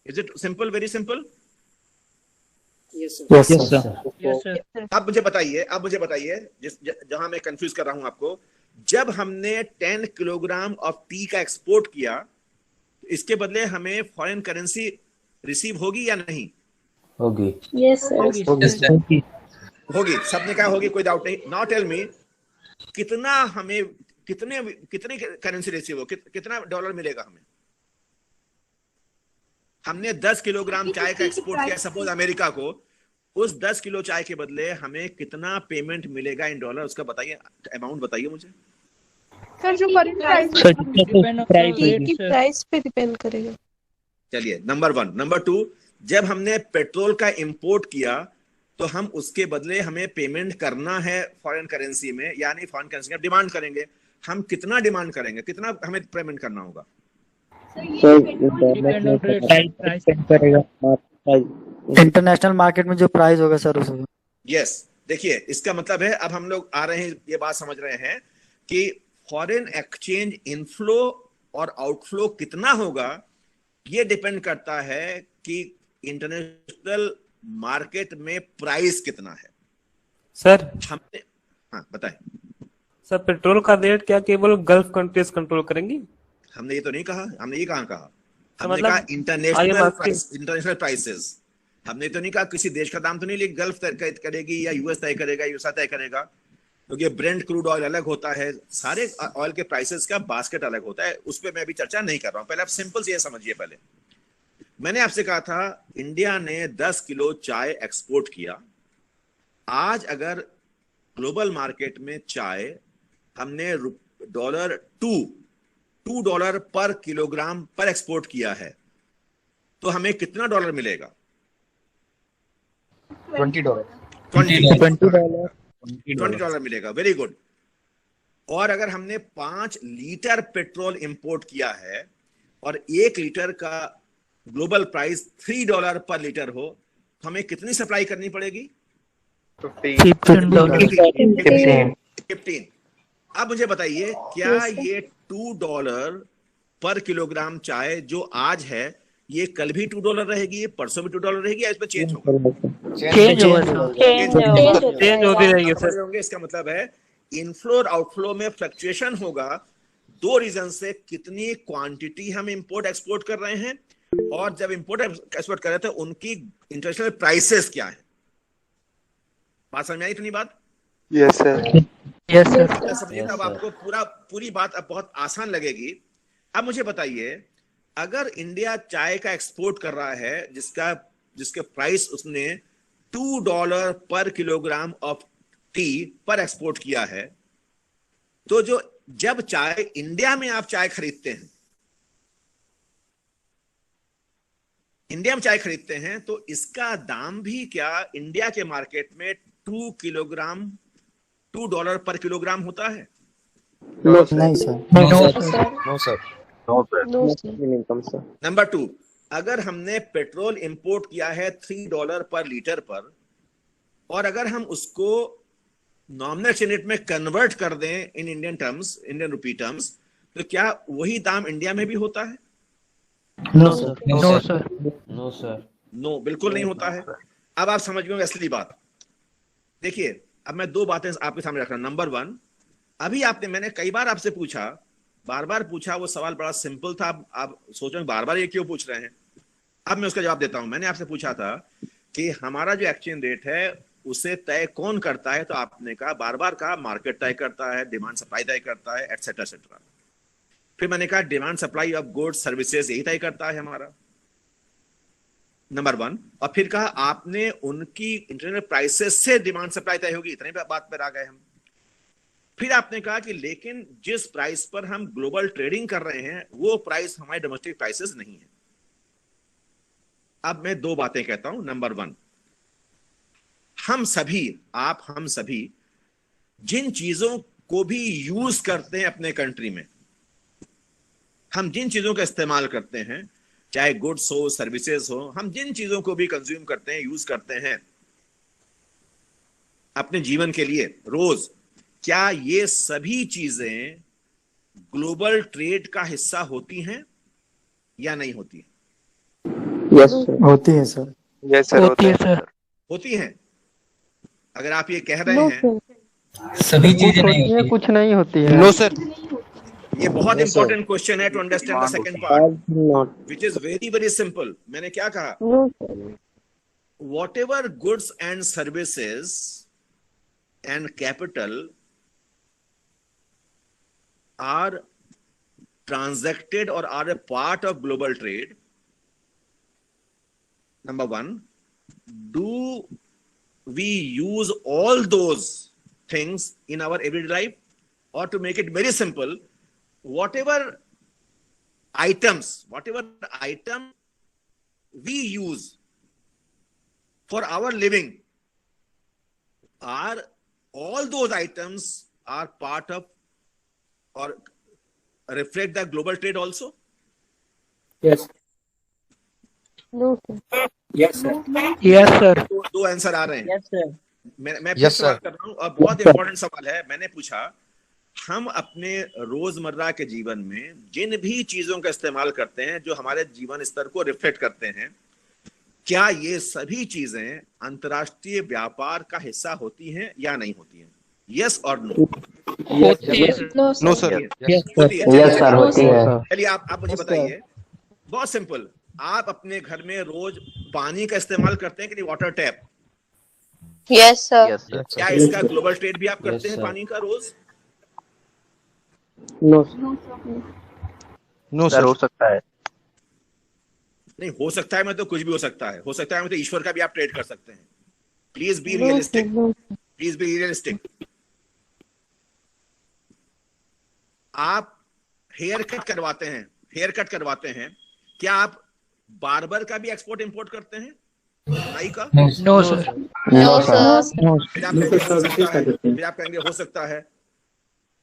Is it simple? Very simple. Yes, yes sir. Sir. अब मुझे बताइए जहां मैं कंफ्यूज कर रहा हूं आपको, जब हमने 10 किलोग्राम ऑफ टी का एक्सपोर्ट किया, इसके बदले हमें फॉरेन करेंसी रिसीव होगी या नहीं? होगी। होगी, सबने कहा होगी, कोई डाउट नहीं। नाउ टेल मी, कितना हमें कितनी करेंसी रिसीव हो, कितना डॉलर मिलेगा हमें? हमने 10 किलोग्राम चाय का एक्सपोर्ट किया सपोज अमेरिका को, उस 10 किलो चाय के बदले हमें कितना पेमेंट मिलेगा इन डॉलर, उसका बताइए, अमाउंट बताइए मुझे। सर जो करंट प्राइस प्राइस पे डिपेंड करेगा। चलिए, नंबर वन। नंबर टू, जब हमने पेट्रोल का इंपोर्ट किया तो हम उसके बदले हमें पेमेंट करना है फॉरेन करेंसी में, यानी फॉरेन करेंसी में डिमांड करेंगे। हम कितना डिमांड करेंगे, कितना हमें पेमेंट करना होगा? इंटरनेशनल मार्केट में जो प्राइस होगा सर उस। यस, देखिए इसका मतलब है, अब हम लोग आ रहे हैं, ये बात समझ रहे हैं कि फॉरेन एक्सचेंज इनफ्लो और आउटफ्लो कितना होगा, ये डिपेंड करता है कि इंटरनेशनल मार्केट में प्राइस कितना है। सर हमने, हाँ बताएं। सर पेट्रोल का रेट क्या केवल गल्फ कंट्रीज कंट्रोल करेंगी? हमने ये तो नहीं कहा, हमने ये कहाँ कहा? हमने मतलब कहा इंटरनेशनल प्राइसेस। हमने तो नहीं कहा किसी देश का दाम तो नहीं, लेकिन गल्फ तय करेगी या यूएस तय करेगा, यूएसए तय करेगा, क्योंकि ब्रेंट क्रूड ऑयल अलग होता है, सारे ऑयल के प्राइसेस का बास्केट अलग होता है। उस पर मैं अभी चर्चा नहीं कर रहा हूं। पहले आप सिंपल से ये समझिए। पहले मैंने आपसे कहा था इंडिया ने 10 किलो चाय एक्सपोर्ट किया। आज अगर ग्लोबल मार्केट में चाय हमने $2 पर किलोग्राम पर एक्सपोर्ट किया है, तो हमें कितना डॉलर मिलेगा? $20. $20 मिलेगा। Very good. और अगर हमने 5 लीटर पेट्रोल इंपोर्ट किया है और 1 लीटर का ग्लोबल प्राइस $3 पर लीटर हो, तो हमें कितनी सप्लाई करनी पड़ेगी? 15। अब मुझे बताइए, क्या ये $2 पर किलोग्राम चाय जो आज है, ये कल भी $2 रहेगी, परसों भी $2 रहेगी, या इसमें चेंज होगा? चेंज होती रहेगी सर। होंगे। इसका मतलब है इनफ्लो और आउटफ्लो में फ्लक्चुएशन होगा। 2 रीजन से, कितनी क्वांटिटी हम इंपोर्ट एक्सपोर्ट कर रहे हैं, और जब इंपोर्ट एक्सपोर्ट कर रहे थे उनकी इंटरनेशनल प्राइसेस क्या है। बात समझ में आई इतनी बात? Yes, sir. Yes sir. समझिए, अब आपको पूरी बात अब बहुत आसान लगेगी। अब मुझे बताइए, अगर इंडिया चाय का एक्सपोर्ट कर रहा है जिसके प्राइस उसने $2 पर किलोग्राम ऑफ टी पर एक्सपोर्ट किया है, तो जब चाय इंडिया में आप चाय खरीदते हैं, तो इसका दाम भी क्या इंडिया के मार्केट में $2 पर किलोग्राम होता है? नहीं सर। नंबर 2, अगर हमने पेट्रोल इंपोर्ट किया है $3 पर लीटर पर, और अगर हम उसको नॉमिनल एक्सचेंज रेट में कन्वर्ट कर दें इन इंडियन रुपी टर्म्स, तो क्या वही दाम इंडिया में भी होता है? No sir. नो, बिल्कुल नहीं होता है। अब आप समझ गए असली बात। देखिए, अब मैं 2 बातें आपके सामने रख रहा हूं। नंबर 1, अभी मैंने कई बार आपसे पूछा, बार-बार पूछा, वो सवाल बड़ा सिंपल था। आप सोचो बार-बार ये क्यों पूछ रहे हैं। अब मैं उसका जवाब देता हूं। मैंने आपसे पूछा था कि हमारा जो एक्सचेंज रेट है उसे तय कौन करता है, तो आपने कहा, बार-बार कहा, मार्केट तय करता है, डिमांड सप्लाई तय करता है, एटसेट्रा एटसेट्रा। फिर मैंने कहा demand supply of goods services यही तय करता है हमारा, नंबर 1। और फिर कहा आपने उनकी इंटरनल प्राइसेस से डिमांड सप्लाई तय होगी। इतनी बात पर आ गए हम। फिर आपने कहा कि लेकिन जिस प्राइस पर हम ग्लोबल ट्रेडिंग कर रहे हैं वो प्राइस हमारे डोमेस्टिक प्राइसेस नहीं है। अब मैं 2 बातें कहता हूं। नंबर 1, हम सभी जिन चीजों को भी यूज करते हैं अपने कंट्री में, हम जिन चीजों का इस्तेमाल करते हैं, चाहे गुड्स हो, सर्विसेज हो, हम जिन चीजों को भी कंज्यूम करते हैं, यूज करते हैं अपने जीवन के लिए रोज, क्या ये सभी चीजें ग्लोबल ट्रेड का हिस्सा होती हैं या नहीं होती हैं? यस होती है सर। Yes, sir. होती है सर। होती हैं। अगर आप ये कह रहे हैं सभी चीजें नहीं होती है, कुछ नहीं होती है। No, sir. ये बहुत इंपॉर्टेंट क्वेश्चन है to understand the second part, which is very very simple. मैंने क्या कहा? Whatever goods and services and capital are transacted or are a part of global trade, number 1, do we use all those things in our everyday life? Or to make it very simple, whatever item we use for our living, are all those items are part of or reflect the global trade also? Yes. No yes sir. Yes sir. 2 answer आ रहे हैं। Yes sir. मैं फिर सवाल कर रहा हूं और बहुत इंपॉर्टेंट सवाल है। मैंने पूछा, हम अपने रोजमर्रा के जीवन में जिन भी चीजों का इस्तेमाल करते हैं जो हमारे जीवन स्तर को रिफ्लेक्ट करते हैं, क्या ये सभी चीजें अंतरराष्ट्रीय व्यापार का हिस्सा होती हैं या नहीं होती हैं? यस और नो? होती है। No, sir. यस सर होती है। चलिए आप मुझे बताइए, बहुत सिंपल। आप अपने घर में रोज पानी का इस्तेमाल करते हैं कि नहीं, वाटर टैप? Yes sir. क्या इसका ग्लोबल ट्रेड भी आप करते हैं पानी का रोज? No No, sir. हो सकता है। नहीं हो सकता है, मैं तो कुछ भी हो सकता है। हो सकता है मैं तो ईश्वर का भी आप ट्रेड कर सकते हैं। Please be realistic, please be realistic. आप हेयर कट करवाते हैं, क्या आप बार्बर का भी एक्सपोर्ट इंपोर्ट करते हैं, नाई का? No sir. No sir. फिर आप कहेंगे हो सकता है।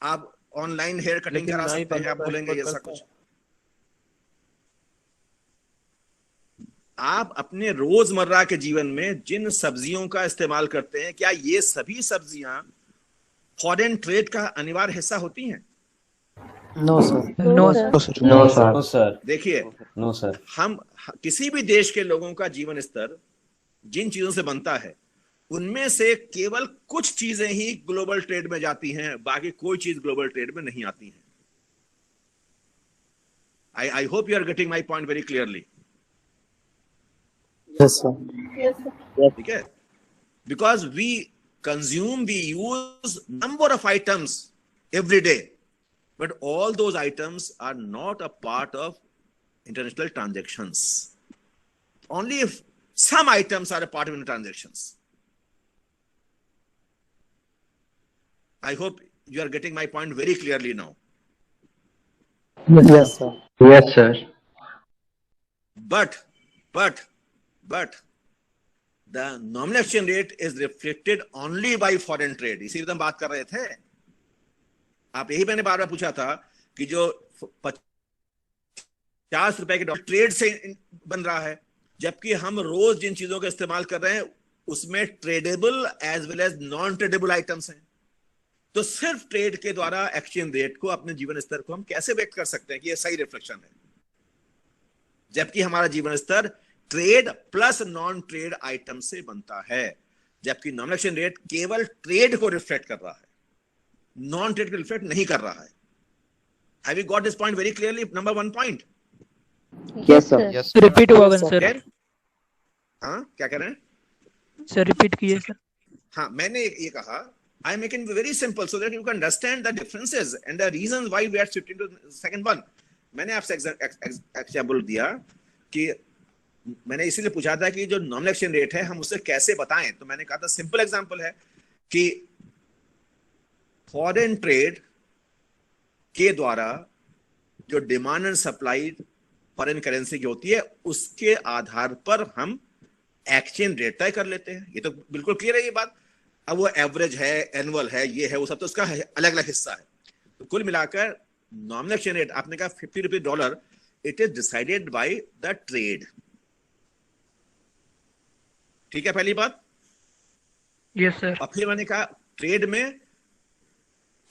आप ऑनलाइन हेयर कटिंग करा सकते हैं, आप बोलेंगे ऐसा कुछ। आप अपने रोजमर्रा के जीवन में जिन सब्जियों का इस्तेमाल करते हैं, क्या ये सभी सब्जियां फॉरेन ट्रेड का अनिवार्य हिस्सा होती हैं? No sir. No sir. No sir. देखिए, नो सर। हम किसी भी देश के लोगों का जीवन स्तर जिन चीजों से बनता है, उनमें से केवल कुछ चीजें ही ग्लोबल ट्रेड में जाती हैं, बाकी कोई चीज ग्लोबल ट्रेड में नहीं आती है। I hope you are getting my point very clearly. Yes sir. ठीक है, because we use number of items every day, but all those items are not a part of international transactions. Only if some items are a part of transactions. I hope you are getting my point very clearly now. Yes sir. Yes sir. But the nominal exchange rate is reflected only by foreign trade. इसी हम बात कर रहे थे. आप यही मैंने बार बार पूछा था कि जो 50 रुपए के ट्रेड से बन रहा है, जबकि हम रोज जिन चीजों का इस्तेमाल कर रहे हैं उसमें tradable as well as non tradable items हैं. तो सिर्फ ट्रेड के द्वारा एक्सचेंज रेट को, अपने जीवन स्तर को हम कैसे व्यक्त कर सकते हैं कि यह सही रिफ्लेक्शन है, जबकि हमारा जीवन स्तर trade plus non trade item से बनता है, जबकि नॉमिनल एक्सचेंज रेट केवल ट्रेड को रिफ्लेक्ट कर रहा है, नॉन ट्रेड को रिफ्लेक्ट नहीं कर रहा है. Have you got this point very clearly? Number 1 point. Yes sir. Yes. Repeat हुआ सर. हाँ, क्या कह रहे हैं सर? रिपीट कीजिए सर. हाँ, मैंने ये कहा, I am making it very simple so that you can understand the differences and the reasons why we are shifting to the second one. मैंने आपसे एग्जाम्पल दिया कि मैंने इसीलिए पूछा था कि जो नॉमिनल एक्सचेंज रेट है हम उसे कैसे बताएं, तो मैंने कहा था सिंपल एग्जाम्पल है कि फॉरेन ट्रेड के द्वारा जो demand and supply foreign currency की होती है उसके आधार पर हम एक्सचेंज रेट तय कर लेते हैं. ये तो बिल्कुल क्लियर है ये बात. अब वो एवरेज है, एनुअल है, ये है, वो सब तो उसका अलग अलग हिस्सा है. तो कुल मिलाकर नॉमिनल एक्सचेंज रेट, आपने कहा 50 रुपये dollar, it is decided by the trade. ठीक है, पहली बात. Yes sir. और फिर मैंने कहा ट्रेड में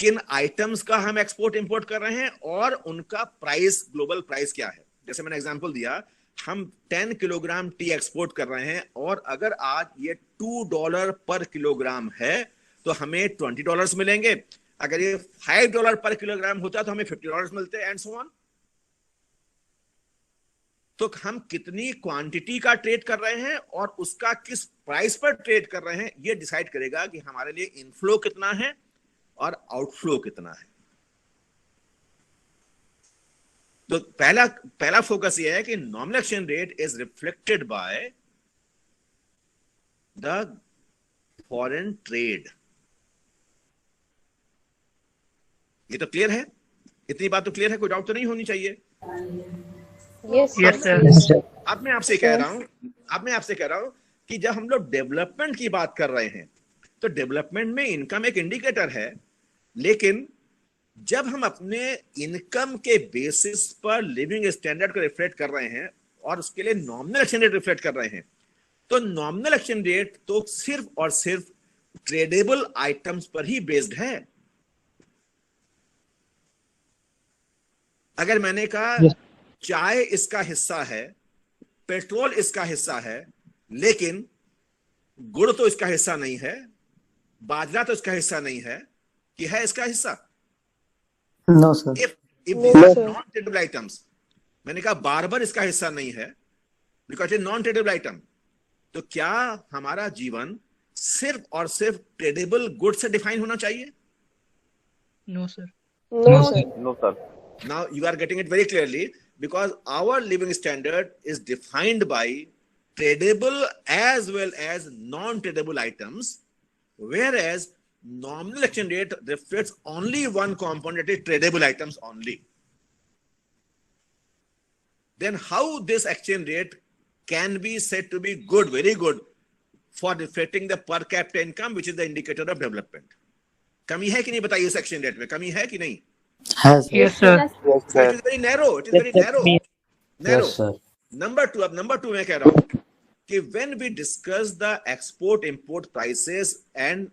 किन आइटम्स का हम एक्सपोर्ट इंपोर्ट कर रहे हैं और उनका प्राइस, ग्लोबल प्राइस क्या है. जैसे मैंने एग्जांपल दिया, हम 10 किलोग्राम टी एक्सपोर्ट कर रहे हैं और अगर आज ये $2 पर किलोग्राम है तो हमें $20 मिलेंगे. अगर ये $5 पर किलोग्राम होता तो हमें $50 मिलते, एंड सो ऑन. तो हम कितनी क्वांटिटी का ट्रेड कर रहे हैं और उसका किस प्राइस पर ट्रेड कर रहे हैं, ये डिसाइड करेगा कि हमारे लिए इनफ्लो कितना है और आउटफ्लो कितना है. तो पहला फोकस ये है कि nominal exchange rate is reflected by the foreign trade. ये तो क्लियर है, इतनी बात तो क्लियर है, कोई डाउट तो नहीं होनी चाहिए. Yes sir. अब मैं आपसे कह रहा हूं कि जब हम लोग डेवलपमेंट की बात कर रहे हैं तो डेवलपमेंट में इनकम एक इंडिकेटर है, लेकिन जब हम अपने इनकम के बेसिस पर लिविंग स्टैंडर्ड को रिफ्लेक्ट कर रहे हैं और उसके लिए नॉमिनल एक्सचेंज रेट रिफ्लेक्ट कर रहे हैं, तो नॉमिनल एक्सचेंज रेट तो सिर्फ और सिर्फ ट्रेडेबल आइटम्स पर ही बेस्ड है. अगर मैंने कहा चाय इसका हिस्सा है, पेट्रोल इसका हिस्सा है, लेकिन गुड़ तो इसका हिस्सा नहीं है, बाजरा तो इसका हिस्सा नहीं है, कि है इसका हिस्सा? No sir. If these are non-tradable items, मैंने कहा बार्बर इसका हिस्सा नहीं है बिकॉज ये नॉन ट्रेडेबल आइटम, तो क्या हमारा जीवन सिर्फ और सिर्फ ट्रेडेबल गुड से डिफाइन होना चाहिए? No sir. No sir. Now you are getting it very clearly because our living standard is defined by tradable as well as non-tradable items, whereas nominal exchange rate reflects only one component, that is tradable items only. Then how this exchange rate can be said to be good, very good, for reflecting the per capita income, which is the indicator of development? कमी है कि नहीं बताइए इस exchange rate में? कमी है कि नहीं? Yes, sir. So it is very narrow. It is very narrow. Yes, sir. Number two, अब number 2 मैं कह रहा हूँ कि when we discuss the export import prices and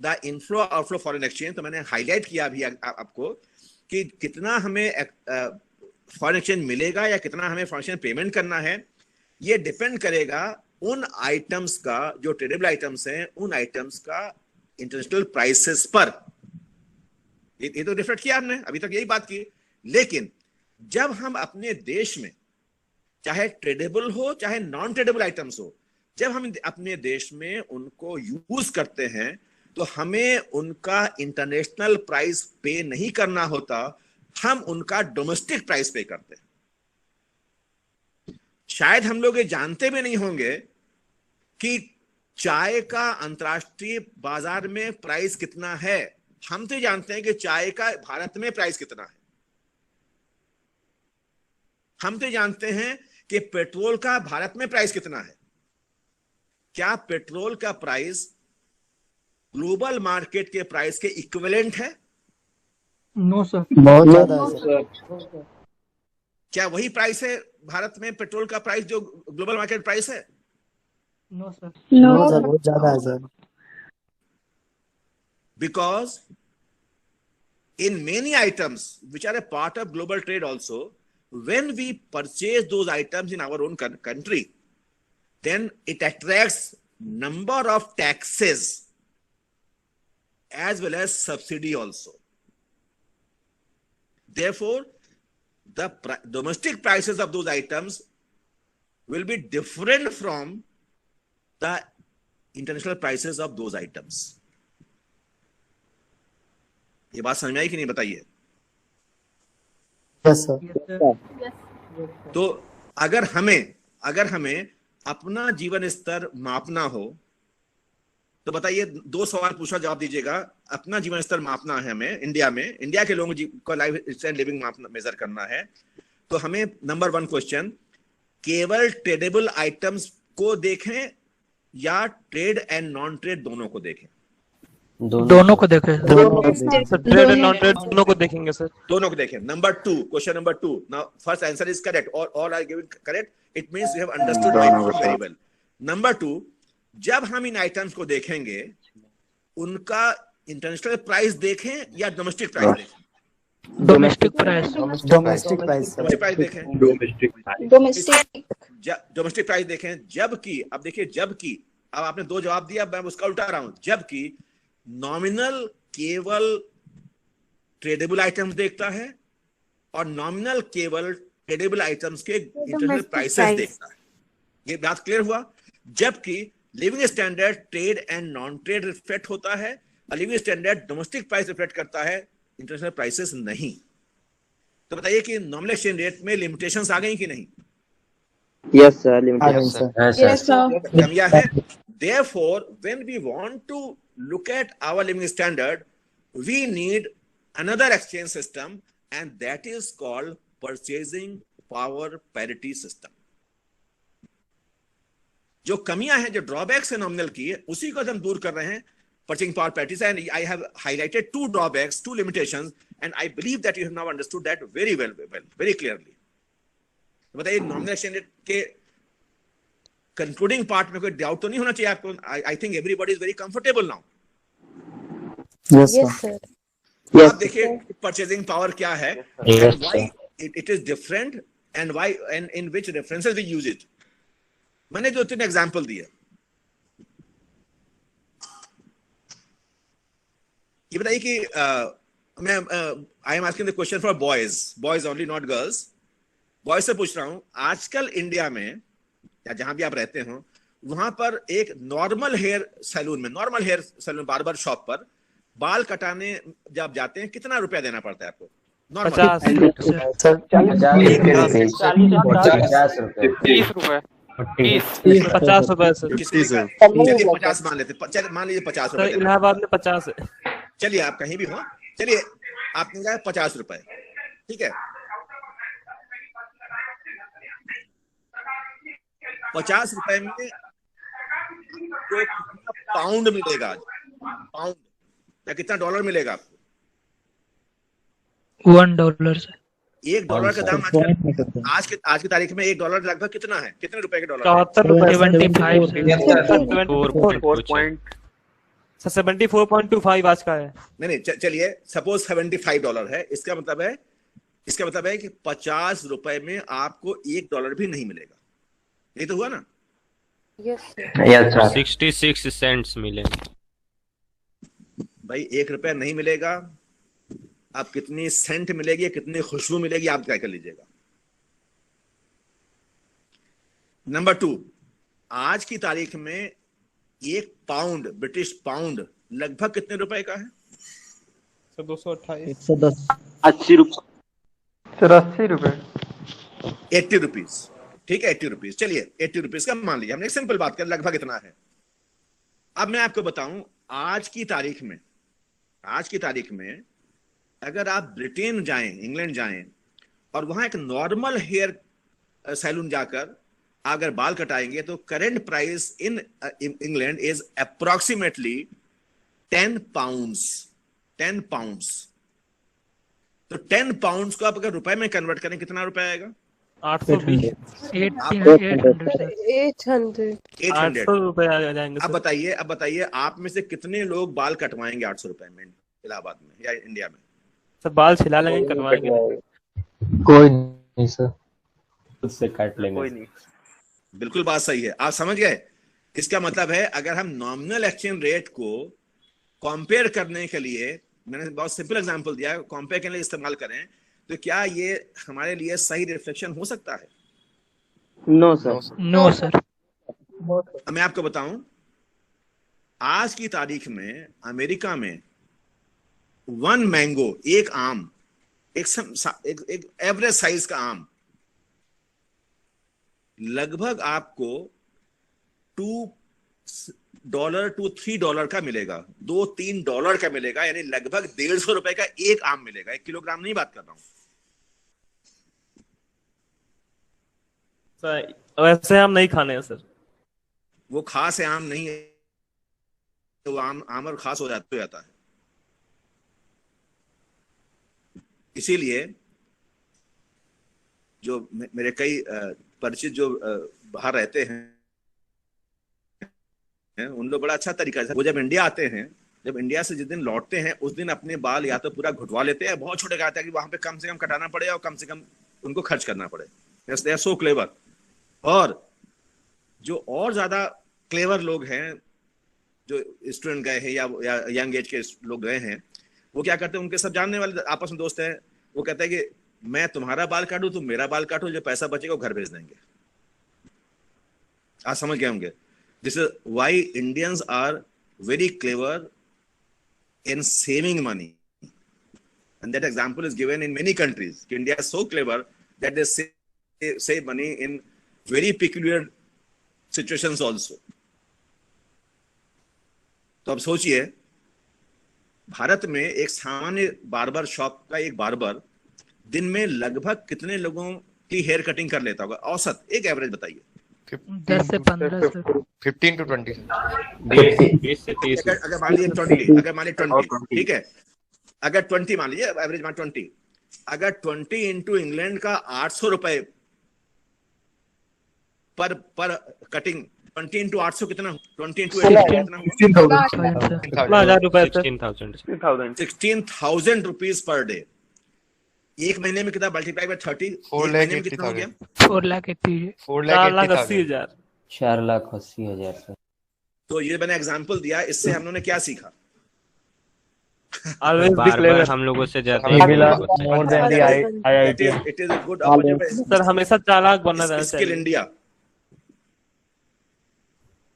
the inflow outflow foreign exchange, तो मैंने highlight किया अभी आपको कि कितना हमें foreign exchange मिलेगा या कितना हमें foreign exchange payment करना है, ये depend करेगा उन items का, जो tradable items हैं, उन items का international prices पर. ये तो रिफ्लेक्ट किया हमने, अभी तक यही बात की. लेकिन जब हम अपने देश में चाहे ट्रेडेबल हो चाहे नॉन ट्रेडेबल आइटम्स हो, जब हम अपने देश में उनको यूज करते हैं तो हमें उनका इंटरनेशनल प्राइस पे नहीं करना होता, हम उनका डोमेस्टिक प्राइस पे करते हैं. शायद हम लोग ये जानते भी नहीं होंगे कि चाय का अंतर्राष्ट्रीय बाजार में प्राइस कितना है. हम तो जानते हैं कि चाय का भारत में प्राइस कितना है. हम तो जानते हैं कि पेट्रोल का भारत में प्राइस कितना है. क्या पेट्रोल का प्राइस ग्लोबल मार्केट के प्राइस के इक्विवेलेंट है? No, sir. बहुत ज्यादा है सर. क्या वही प्राइस है भारत में पेट्रोल का प्राइस जो ग्लोबल मार्केट प्राइस है? No, sir. बहुत ज्यादा है sir. Because in many items which are a part of global trade also, when we purchase those items in our own country, then it attracts number of taxes as well as subsidy also. Therefore, the domestic prices of those items will be different from the international prices of those items. ये बात समझ में आई कि नहीं बताइए? Yes, sir. तो अगर हमें अपना जीवन स्तर मापना हो तो बताइए, 2 सवाल पूछा, जवाब दीजिएगा. अपना जीवन स्तर मापना है हमें इंडिया में, इंडिया के लोगों को लाइफ स्टाइल लिविंग मेजर करना है, तो हमें नंबर 1 क्वेश्चन, केवल ट्रेडेबल आइटम्स को देखें या ट्रेड एंड नॉन ट्रेड दोनों को देखें? दोनों को देखें. ट्रेड एंड नॉन ट्रेड दोनों को देखेंगे सर. दोनों को देखें. Number 2, question number 2. Now first answer is correct और all are given correct. It means you have understood my point very well. Number 2, जब हम इन आइटम्स को देखेंगे उनका इंटरनेशनल प्राइस देखें या डोमेस्टिक प्राइस देखें? Domestic price. Domestic price. Domestic price देखें. डोमेस्टिक प्राइस देखें. जबकि अब देखिए, जबकि अब आपने 2 जवाब दिया, मैं उसका उल्टा रहा हूं. जबकि नॉमिनल केवल ट्रेडेबल आइटम्स देखता है और नॉमिनल केवल ट्रेडेबल आइटम्स के इंटरनेशनल प्राइसेस देखता है. ये बात क्लियर हुआ? जबकि living standard trade and non trade reflect होता है और living standard domestic price reflect करता है, इंटरनेशनल प्राइसेस नहीं. तो बताइए कि नॉमिनल एक्सचेंज रेट में लिमिटेशंस आ गई कि नहीं? Yes, sir. Yes, sir. कमियां हैं. Therefore, when we want to look at our living standard, we need another exchange system, and that is called purchasing power parity system. जो कमियां हैं, जो ड्रॉबैक्स है नॉमिनल की, उसी को हम दूर कर रहे हैं purchasing power parity. And I have highlighted 2 drawbacks, 2 limitations, and I believe that you have now understood that very well, very clearly. बताइए, नॉमिनल एक्सचेंज रेट के कंक्लूडिंग पार्ट में कोई डाउट तो नहीं होना चाहिए आपको? I think everybody is very comfortable now. Yes, sir. आप देखिए परचेजिंग पावर क्या है, why it is different and why and in which references we use it. मैंने 2-3 एग्जांपल दिए. ये बताइए कि मैं I am asking the question for boys only, not girls. Boys से पूछ रहा हूं, आजकल इंडिया में या जहां भी आप रहते हो, वहां पर एक normal hair salon barber shop पर बाल कटाने जब जाते हैं, कितना रुपया देना पड़ता है आपको? नॉर्मल 50 रुपए. 50 रुपए सर। किसने सर। कहा? चलिए 50 मान लेते, चलिए मान लीजिए 50 सर रुपए चलिए। इलाहाबाद में 50 है। चलिए आप कहीं भी हो, चलिए आपने कहा 50 रुपए, ठीक है। 50 रुपए में आपको कितना पाउंड मिलेगा? पाउंड या कितना डॉलर मिलेगा आपको? $1 सर। $1 का दाम आज की तारीख में $1 लगभग कितना है? कितने रुपए के डॉलर? 74 रुपए। 74.25 आज का है। नहीं, चलिए सपोज $75 है, इसका मतलब है कि 50 रुपए में आपको $1 भी नहीं मिलेगा। ये तो हुआ ना? यस 66 सेंट्स मिलेंगे। भाई 1 रुपया नहीं मिलेगा, आप कितनी सेंट मिलेगी, कितनी खुशबू मिलेगी, आप क्या कर लीजिएगा। नंबर 2, आज की तारीख में 1 पाउंड, ब्रिटिश पाउंड लगभग कितने रुपए का है? 228 110 80 रुपये। 80 रुपए। 80 रुपीज, ठीक है 80 रुपीज। चलिए 80 रुपीज का मान लिया हमने, एक सिंपल बात कर, लगभग इतना है। अब मैं आपको बताऊं, आज की तारीख में अगर आप ब्रिटेन जाएं, इंग्लैंड जाएं और वहां एक नॉर्मल हेयर सैलून जाकर अगर बाल कटाएंगे तो current price in England is approximately 10 pounds. 10 pounds. तो 10 पाउंड्स को आप अगर रुपए में कन्वर्ट करें कितना रुपए आएगा? 820 800 रुपए आ जाएंगे। अब बताइए आप में से कितने लोग बाल कटवाएंगे 800 रुपए में इलाहाबाद में या इंडिया में? सब बाल छिला लेंगे, कटवाएंगे। कोई नहीं सर, खुद से काट लेंगे। कोई नहीं। बिल्कुल बात सही है, आप समझ गए। इसका मतलब है अगर हम नॉमिनल एक्सचेंज रेट को कंपेयर करने के लिए, मैंने बहुत सिंपल एग्जांपल दिया, कंपेयर करने के लिए इस्तेमाल करें तो क्या ये हमारे लिए सही रिफ्लेक्शन हो सकता है? No sir. No sir. अब मैं आपको बताऊं, आज की तारीख में अमेरिका में 1 मैंगो, एक आम, एक एवरेज साइज का आम लगभग आपको $2 to $3 का मिलेगा, $2-3 का मिलेगा, यानी लगभग 150 रुपए का एक आम मिलेगा। 1 किलोग्राम नहीं बात कर रहा हूं। सर वैसे आम नहीं खाने हैं सर। वो खास है आम नहीं है, तो आम और खास हो जाता है। इसीलिए जो मेरे कई परिचित जो बाहर रहते हैं उन लोग बड़ा अच्छा तरीका है, वो जब इंडिया आते हैं, जब इंडिया से जिस दिन लौटते हैं उस दिन अपने बाल या तो पूरा घुटवा लेते हैं, बहुत छोटे काटते हैं कि वहां पे कम से कम कटाना पड़े और कम से कम उनको खर्च करना पड़े। They are so clever. और जो और ज्यादा क्लेवर लोग हैं, जो स्टूडेंट गए हैं या यंग एज के लोग गए हैं, वो क्या करते हैं, उनके सब जानने वाले आपस में दोस्त हैं, वो कहते हैं कि मैं तुम्हारा बाल काटूं, तुम मेरा बाल काटो, जो पैसा बचेगा वो घर भेज देंगे। आप समझ गए होंगे। This is why Indians are very clever in saving money, and that example is given in many countries. India is so clever that they save money in very peculiar situations also. तो अब सोचिए, भारत में एक सामान्य barber shop का एक barber दिन में लगभग कितने लोगों की हेयर कटिंग कर लेता होगा? औसत एक एवरेज बताइए। 10 से 15 सर। 15 to 20। 20 से 30। अगर मान लीजिए 20, ठीक है, अगर 20 मान लीजिए, एवरेज मान 20, अगर 20 इंटू इंग्लैंड का 800 रुपए पर कटिंग, 20 इंटू 800 कितना? 20 इंटू 16,000 रुपीज पर डे। एक महीने में कितना मल्टीप्लाई बाय 30? 4,80,000 कितना हो गया? 4,80,000। 4,80,000 सर। तो ये मैंने एग्जांपल दिया, इससे हम लोगों ने क्या सीखा? बार हम लोगों से जाते हैं। It is a good opportunity. Sir हमेशा चालाक बनना चाहिए। Skill India.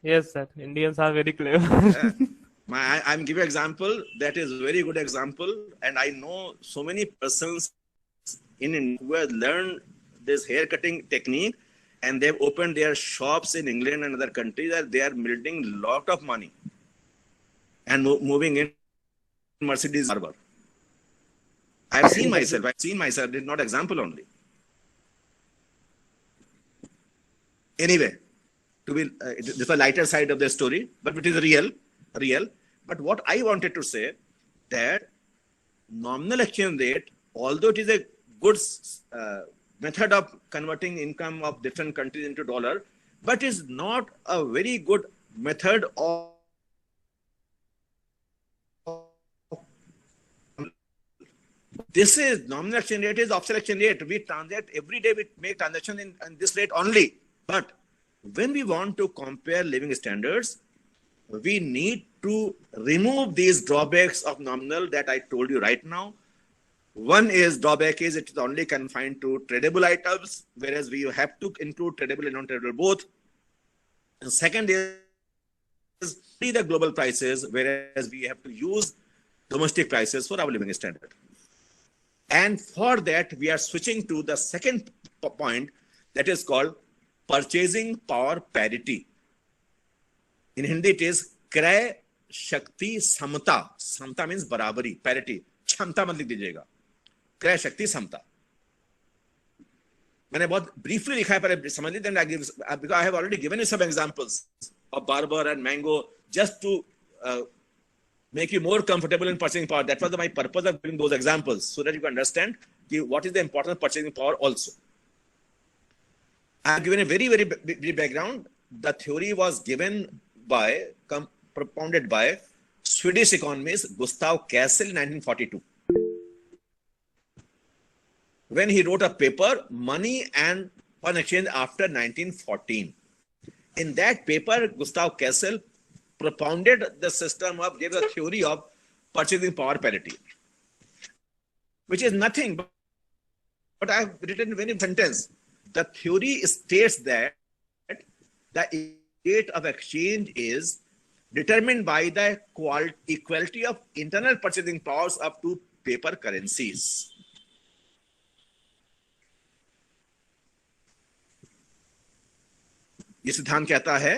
Yes sir, Indians are very clever. I'm giving example that is very good example, and I know so many persons in India who have learned this hair cutting technique, and they've opened their shops in England and other countries, that they are building lot of money and moving in Mercedes Harbor. I've seen myself, this is not example only. Anyway, to be this is the lighter side of the story, but it is real. But what I wanted to say, that nominal exchange rate, although it is a good method of converting income of different countries into dollar, but is not a very good method of this is nominal exchange rate is offset exchange rate. We transact every day, we make transaction in this rate only. But when we want to compare living standards, we need to remove these drawbacks of nominal that I told you right now. One is drawback is it is only confined to tradable items, whereas we have to include tradable and non-tradable both. And second is the global prices, whereas we have to use domestic prices for our living standard. And for that, we are switching to the second point, that is called purchasing power parity. In Hindi, it is क्रय शक्ति समता. समता means बराबरी, parity. क्षमता मत लिख दीजिएगा, क्रय शक्ति समता. मैंने बहुत briefly लिखा है, पर समझ लीजिए, because I have already given you some examples of Barber and Mango just to make you more comfortable in purchasing power. That was my purpose of giving those examples, so that you can understand what is the importance of purchasing power also. I have given a very, very brief background. The theory was given by, propounded by Swedish economist Gustav Cassel in 1942. When he wrote a paper, Money and Foreign Exchange after 1914. In that paper, Gustav Cassel propounded the system of, gave a theory of purchasing power parity, which is nothing but I have written in very sentence. The theory states that the rate of exchange is determined by the equality of internal purchasing powers of two paper currencies. ये सिद्धांत कहता है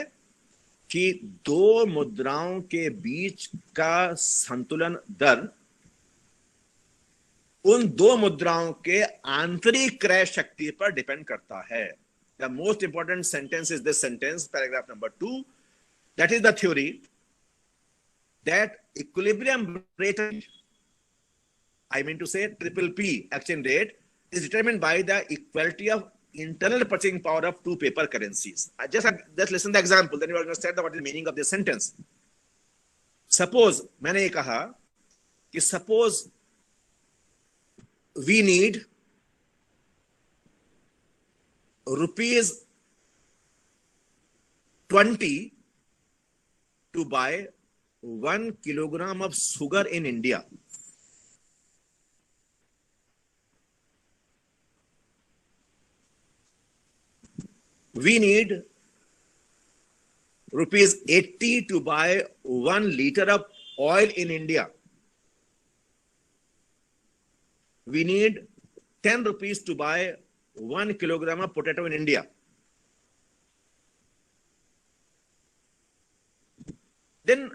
कि दो मुद्राओं के बीच का संतुलन दर उन दो मुद्राओं के आंतरिक क्रय शक्ति पर डिपेंड करता है. The most important sentence is this sentence, paragraph number 2. That is the theory that equilibrium rate, I mean to say triple P exchange rate, is determined by the equality of internal purchasing power of two paper currencies. Just listen to the example, then you will understand what is the meaning of this sentence. Suppose, मैंने ये कहा कि suppose we need rupees 20 to buy 1 kilogram of sugar in India. We need rupees 80 to buy 1 liter of oil in India. We need 10 rupees to buy 1 kilogram of potato in India. Then,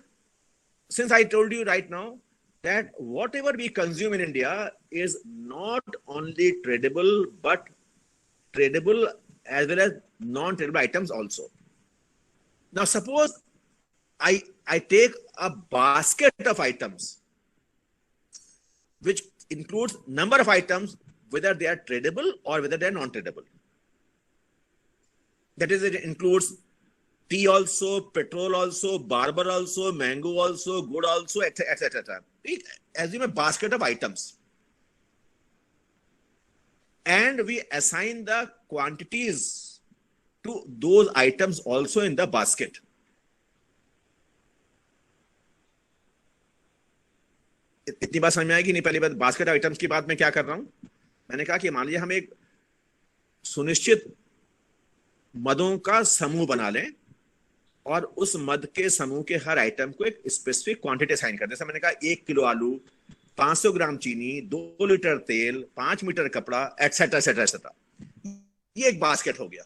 since I told you right now that whatever we consume in India is not only tradable, but tradable as well as non-tradable items also. Now, suppose I take a basket of items, which includes number of items, whether they are tradable or whether they are non-tradable. That is, it includes tea also, petrol also, Barber also, mango also, good also, etc. Assume a basket of items. And we assign the quantities to those items also in the basket. इतनी बात समझ में आएगी नहीं. पहली बात, basket items की बात मैं क्या कर रहा हूं, मैंने कहा कि मान लीजिए हम एक सुनिश्चित मदों का समूह बना लें और उस मद के समूह के हर आइटम को एक स्पेसिफिक क्वांटिटी असाइन कर दें. जैसे मैंने कहा 1 किलो आलू, 500 ग्राम चीनी, 2 लीटर तेल, 5 मीटर कपड़ा, एटसेट्रा एटसेट्रा एटसेट्रा. ये एक बास्केट हो गया.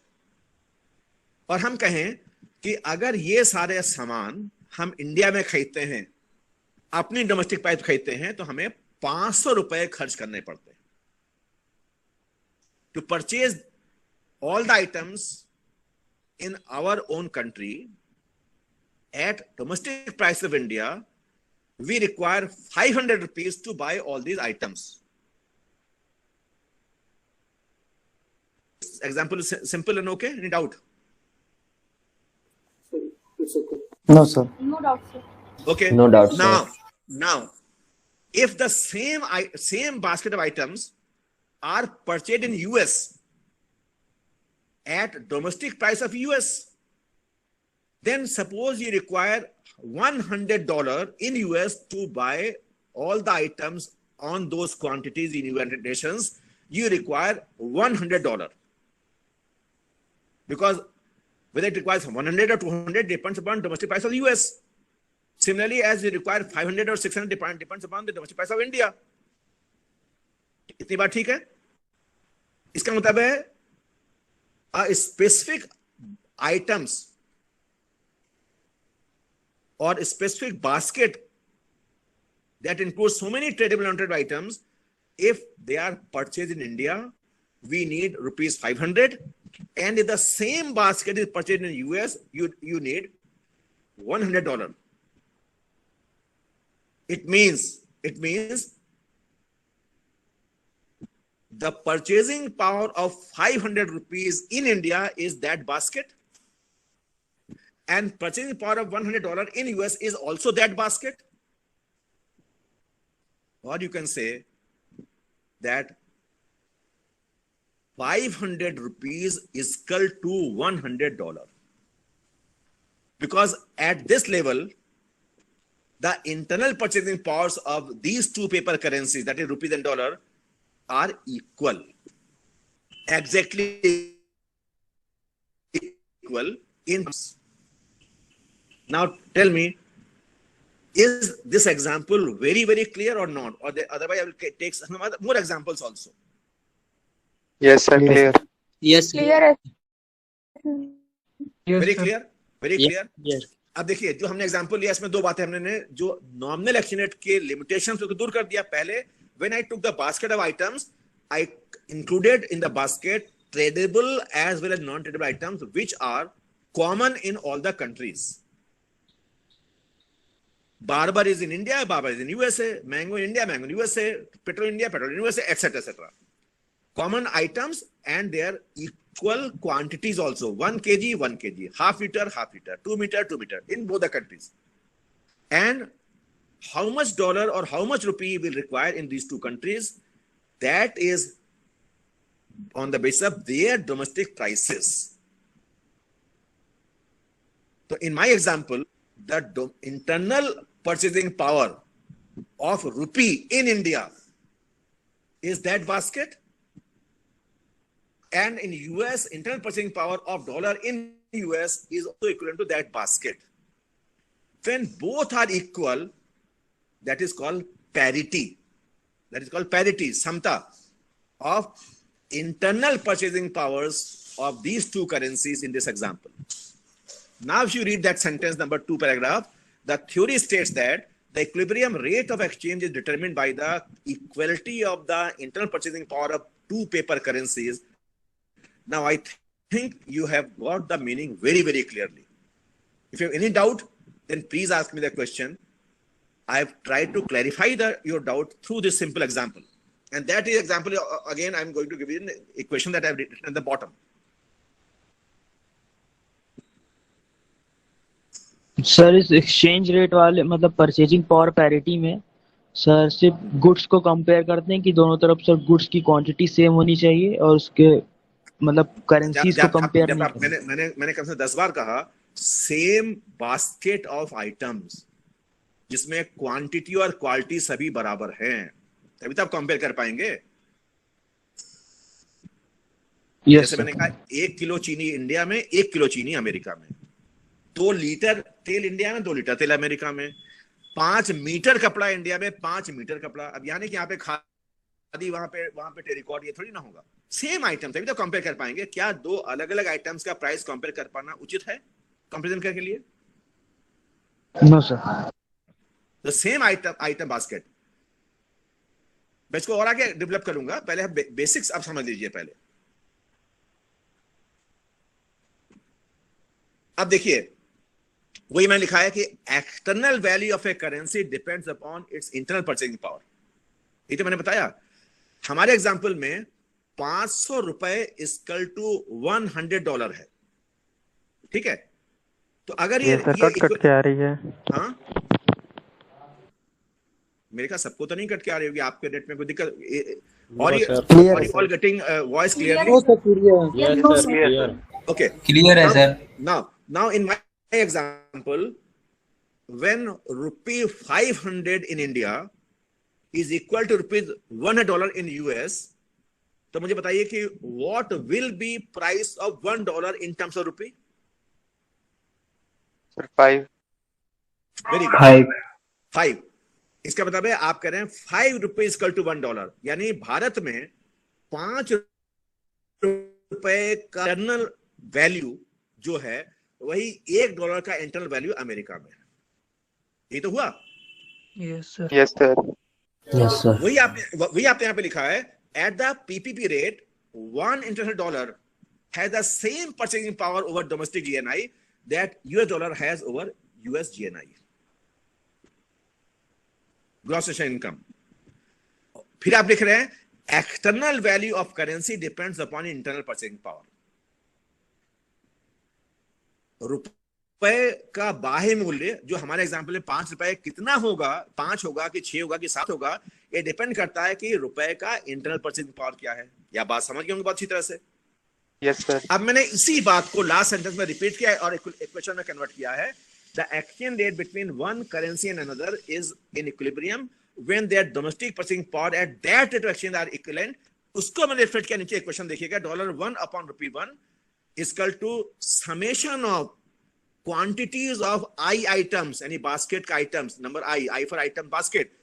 और हम कहें कि अगर ये सारे सामान हम इंडिया में खरीदते हैं, अपनी डोमेस्टिक प्राइस खरीदते हैं, तो हमें 500 रुपए खर्च करने पड़ते हैं to purchase all the items in our own country at domestic price of India. We require 500 rupees to buy all these items. Example is simple and okay. Any doubt? No, sir. No doubt, sir. Okay. No doubt, sir. Now, if the same basket of items are purchased in US at domestic price of US, then suppose you require $100 in US to buy all the items on those quantities in United Nations, you require $100. Because whether it requires 100 or 200 depends upon domestic price of US. Similarly, as you require 500 or 600 depends upon the domestic price of India. इतनी बात ठीक है? इसका मतलब है specific items or a specific basket that includes so many tradable and non-tradable items, if they are purchased in India, we need rupees 500, and if the same basket is purchased in US, you need $100. It means the purchasing power of 500 rupees in India is that basket, and purchasing power of $100 in US is also that basket. Or you can say that 500 rupees is equal to $100, because at this level the internal purchasing powers of these two paper currencies, that is rupees and dollar, are equal, exactly equal in. Now tell me, is this example very, very clear or not? Or otherwise I will take some more examples also. Yes, sir. Clear. Yes. Clear. Very clear? Very clear? Yes. अब देखिए, जो हमने example लिया, इसमें दो बातें हमने जो नॉमिनल एक्सचेंज रेट के लिमिटेशंस को दूर कर दिया. पहले, when I took the basket of items, I included in the basket tradable as well as non-tradable items which are common in all the countries. Barber is in India, barber is in USA, mango in India, mango in USA, petrol in India, petrol in USA, etc., etc. Common items and their equal quantities also. 1 kg, 1 kg, half liter, 2 meter, 2 meter in both the countries. And how much dollar or how much rupee will require in these two countries, that is on the basis of their domestic prices. So in my example, the internal purchasing power of rupee in India is that basket, and in US, internal purchasing power of dollar in US is also equivalent to that basket. When both are equal, that is called parity. That is called parity, samta, of internal purchasing powers of these two currencies in this example. Now, if you read that sentence number 2 paragraph, the theory states that the equilibrium rate of exchange is determined by the equality of the internal purchasing power of two paper currencies. Now, I think you have got the meaning very, very clearly. If you have any doubt, then please ask me the question. I have tried to clarify your doubt through this simple example. And that is example, again, I'm going to give you an equation that I've written at the bottom. Sir, इस exchange rate वाले मतलब purchasing power parity में sir सिर्फ goods को compare करते हैं कि दोनों तरफ सर गुड्स की क्वांटिटी सेम होनी चाहिए और उसके मतलब करेंसीज को कंपेयर नहीं. मैंने कम से 10 बार कहा सेम बास्केट ऑफ आइटम्स जिसमें क्वांटिटी और क्वालिटी सभी बराबर हैं, तभी तो आप कंपेयर कर पाएंगे. जैसे मैंने कहा 1 किलो चीनी इंडिया में, 1 किलो चीनी अमेरिका में, 2 लीटर तेल इंडिया में, 2 लीटर तेल अमेरिका में, 5 मीटर कपड़ा इंडिया में, 5 मीटर कपड़ा. अब यानी कि यहाँ पे खादी, वहां पे टेरिकॉट, ये थोड़ी ना होगा. सेम आइटम तभी तो कंपेयर कर पाएंगे। क्या दो अलग अलग आइटम्स का प्राइस कंपेयर कर पाना उचित है कंपेरिजन करने के लिए? No sir. The same item basket. मैं इसको और आगे डेवलप करूंगा, पहले बेसिक्स आप समझ लीजिए पहले। अब देखिए वही मैंने लिखा है कि external value of A currency depends upon its internal purchasing power. ये तो मैंने बताया। हमारे एग्जांपल में 500 रुपए इक्वल टू $100 है, ठीक है? तो अगर ये कट के आ रही है। हाँ, मेरे का सबको तो नहीं कट के आ रही होगी, आपके नेट में कोई दिक्कत? और ये all getting voice clearly? Okay, clear है sir. Now in my example, when rupee 500 in India is equal to rupees $100 in US, तो मुझे बताइए कि what will be price of $1 in terms of rupee? Sir, 5. Very good. 5. इसका मतलब है आप कह रहे हैं 5 रुपए इक्वल टू $1, यानी भारत में 5 रुपए का इंटरनल वैल्यू जो है वही $1 का इंटरनल वैल्यू अमेरिका में। ये तो हुआ? Yes sir. Yes, sir. Yes sir. वही आपने यहाँ पे लिखा है, at the PPP rate $1 international dollar has the same purchasing power over domestic GNI that US dollar has over US GNI, gross national income. फिर आप लिख रहे हैं external value of currency depends upon internal purchasing power. रुपए का बाह्य मूल्य जो हमारे एग्जांपल में 5 रुपए कितना होगा, 5 होगा कि 6 होगा कि 7 होगा, ये डिपेंड करता है कि रुपए का इंटरनल परचेजिंग पावर क्या है। या बात समझ गए होंगे बहुत अच्छी तरह से? Yes, sir. अब मैंने इसी बात को लास्ट सेंटेंस में रिपीट किया है और इक्वेशन में कन्वर्ट किया है। The exchange rate between one currency and another is in equilibrium when their domestic purchasing power at that rate of exchange are equivalent. उसको मैंने रिफ्लेक्ट किया नीचे इक्वेशन देखिएगा, $1 upon ₹1 is equal to summation of quantities of I items, any basket का items, number I for item basket,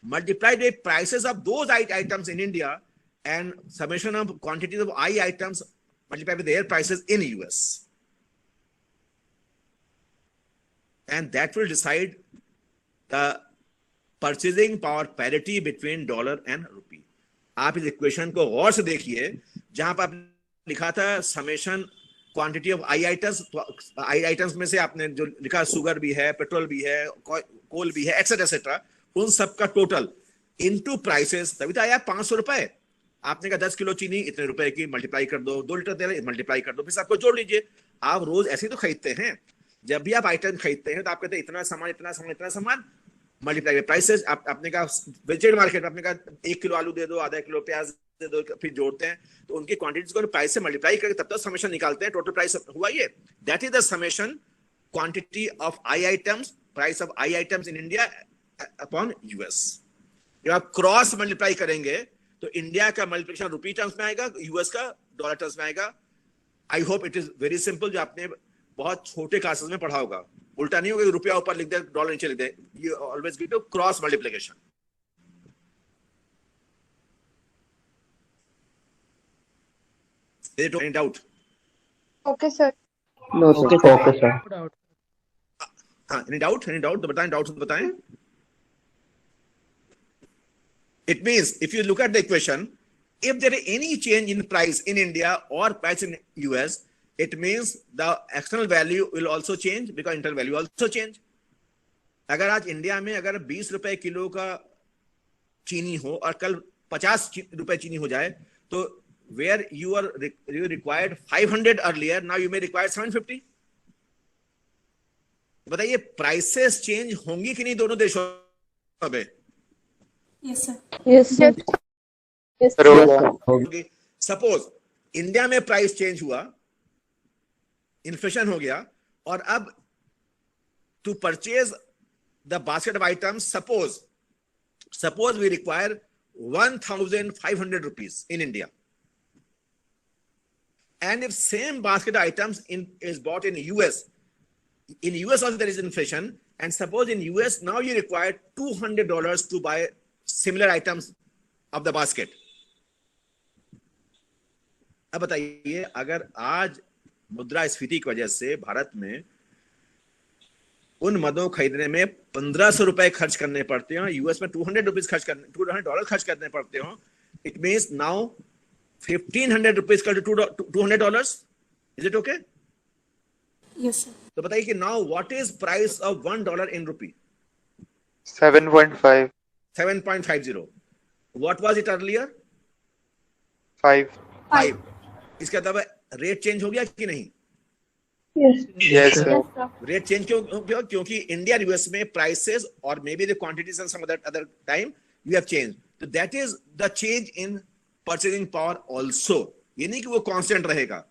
multiplied with prices of those items in India and summation of quantities of I items multiplied with their prices in US. And that will decide the purchasing power parity between dollar and rupee. आप इस equation को गौर से देखिए, जहां पर आपने लिखा था summation quantity of I items में से आपने जो लिखा शुगर भी है, पेट्रोल भी है, कोल भी है, एक्सेट्रा एक्सेट्रा, उन सब का टोटल इनटू प्राइसेस, तभी तो आया 500 रुपए। आपने कहा 10 किलो चीनी इतने रुपए की, मल्टीप्लाई कर दो, 2 लीटर तेल मल्टीप्लाई कर दो, फिर सबको जोड़ लीजिए। आप रोज ऐसे ही तो खरीदते हैं, जब भी आप आइटम खरीदते हैं तो आप कहते हैं इतना सामान इतना सामान इतना सामान, मल्टीप्लाई बाय प्राइसेस। आपने कहा वेजिटेबल मार्केट में आपने कहा 1 किलो आलू दे दो, आधा किलो प्याज दे दो, फिर जोड़ते हैं तो उनकी क्वांटिटीज को प्राइस से मल्टीप्लाई करके तब तक समेशन निकालते हैं, टोटल प्राइस हुआ ये। That is the summation quantity of I items, price of I items in India upon US. जब आप क्रॉस मल्टीप्लाई करेंगे तो इंडिया का मल्टीप्लिकेशन रुपी टर्म्स में आएगा, यूएस का डॉलर टर्म्स में आएगा। I hope it is very simple, जो आपने बहुत छोटे क्लासेस में पढ़ा होगा। उल्टा नहीं होगा, रुपया ऊपर लिख दे डॉलर नीचे लिख दे, you always give to cross multiplication. Any doubt? Okay sir. No sir. Okay sir. हाँ, any doubt? Any doubt? तो बताएं, डाउट तो बताएं। It means if you look at the equation, if there is any change in price in India or price in US, it means the external value will also change because internal value also change. अगर आज India में अगर 20 रुपए kilo का चीनी हो और कल 50 रुपए चीनी हो जाए, तो where you required 500 earlier, now you may require 750. बताइए प्राइसेस चेंज होंगी कि नहीं दोनों देशों में? Yes, sir. Yes, sir. Yes, sir. Suppose India में प्राइस चेंज हुआ, इन्फ्लेशन हो गया, और अब to purchase the basket of items, suppose we require 1,500 rupees in India. And if same basket of items is bought in US also there is inflation, and suppose in US now you require $200 to buy similar items of the basket. अब बताइए, अगर आज मुद्रास्फीति की वजह से भारत में उन मदों खरीदने में 1500 रुपए खर्च करने पड़ते हो, यूएस में $200 खर्च करने पड़ते हो, it means now $1500 to $200. Is it okay? Yes, sir. तो बताइए कि now what is price of $1 in rupee? 7.5. 7.50. What was it earlier? 5. इसका मतलब रेट चेंज हो गया कि नहीं? Yes. Yes, sir. Yes, sir. Rate change क्यों? क्योंकि इंडिया और यूएस में प्राइसेस और may be the quantities and some other time you have change. तो that is the change in purchasing power also. ये नहीं कि वो कांस्टेंट रहेगा.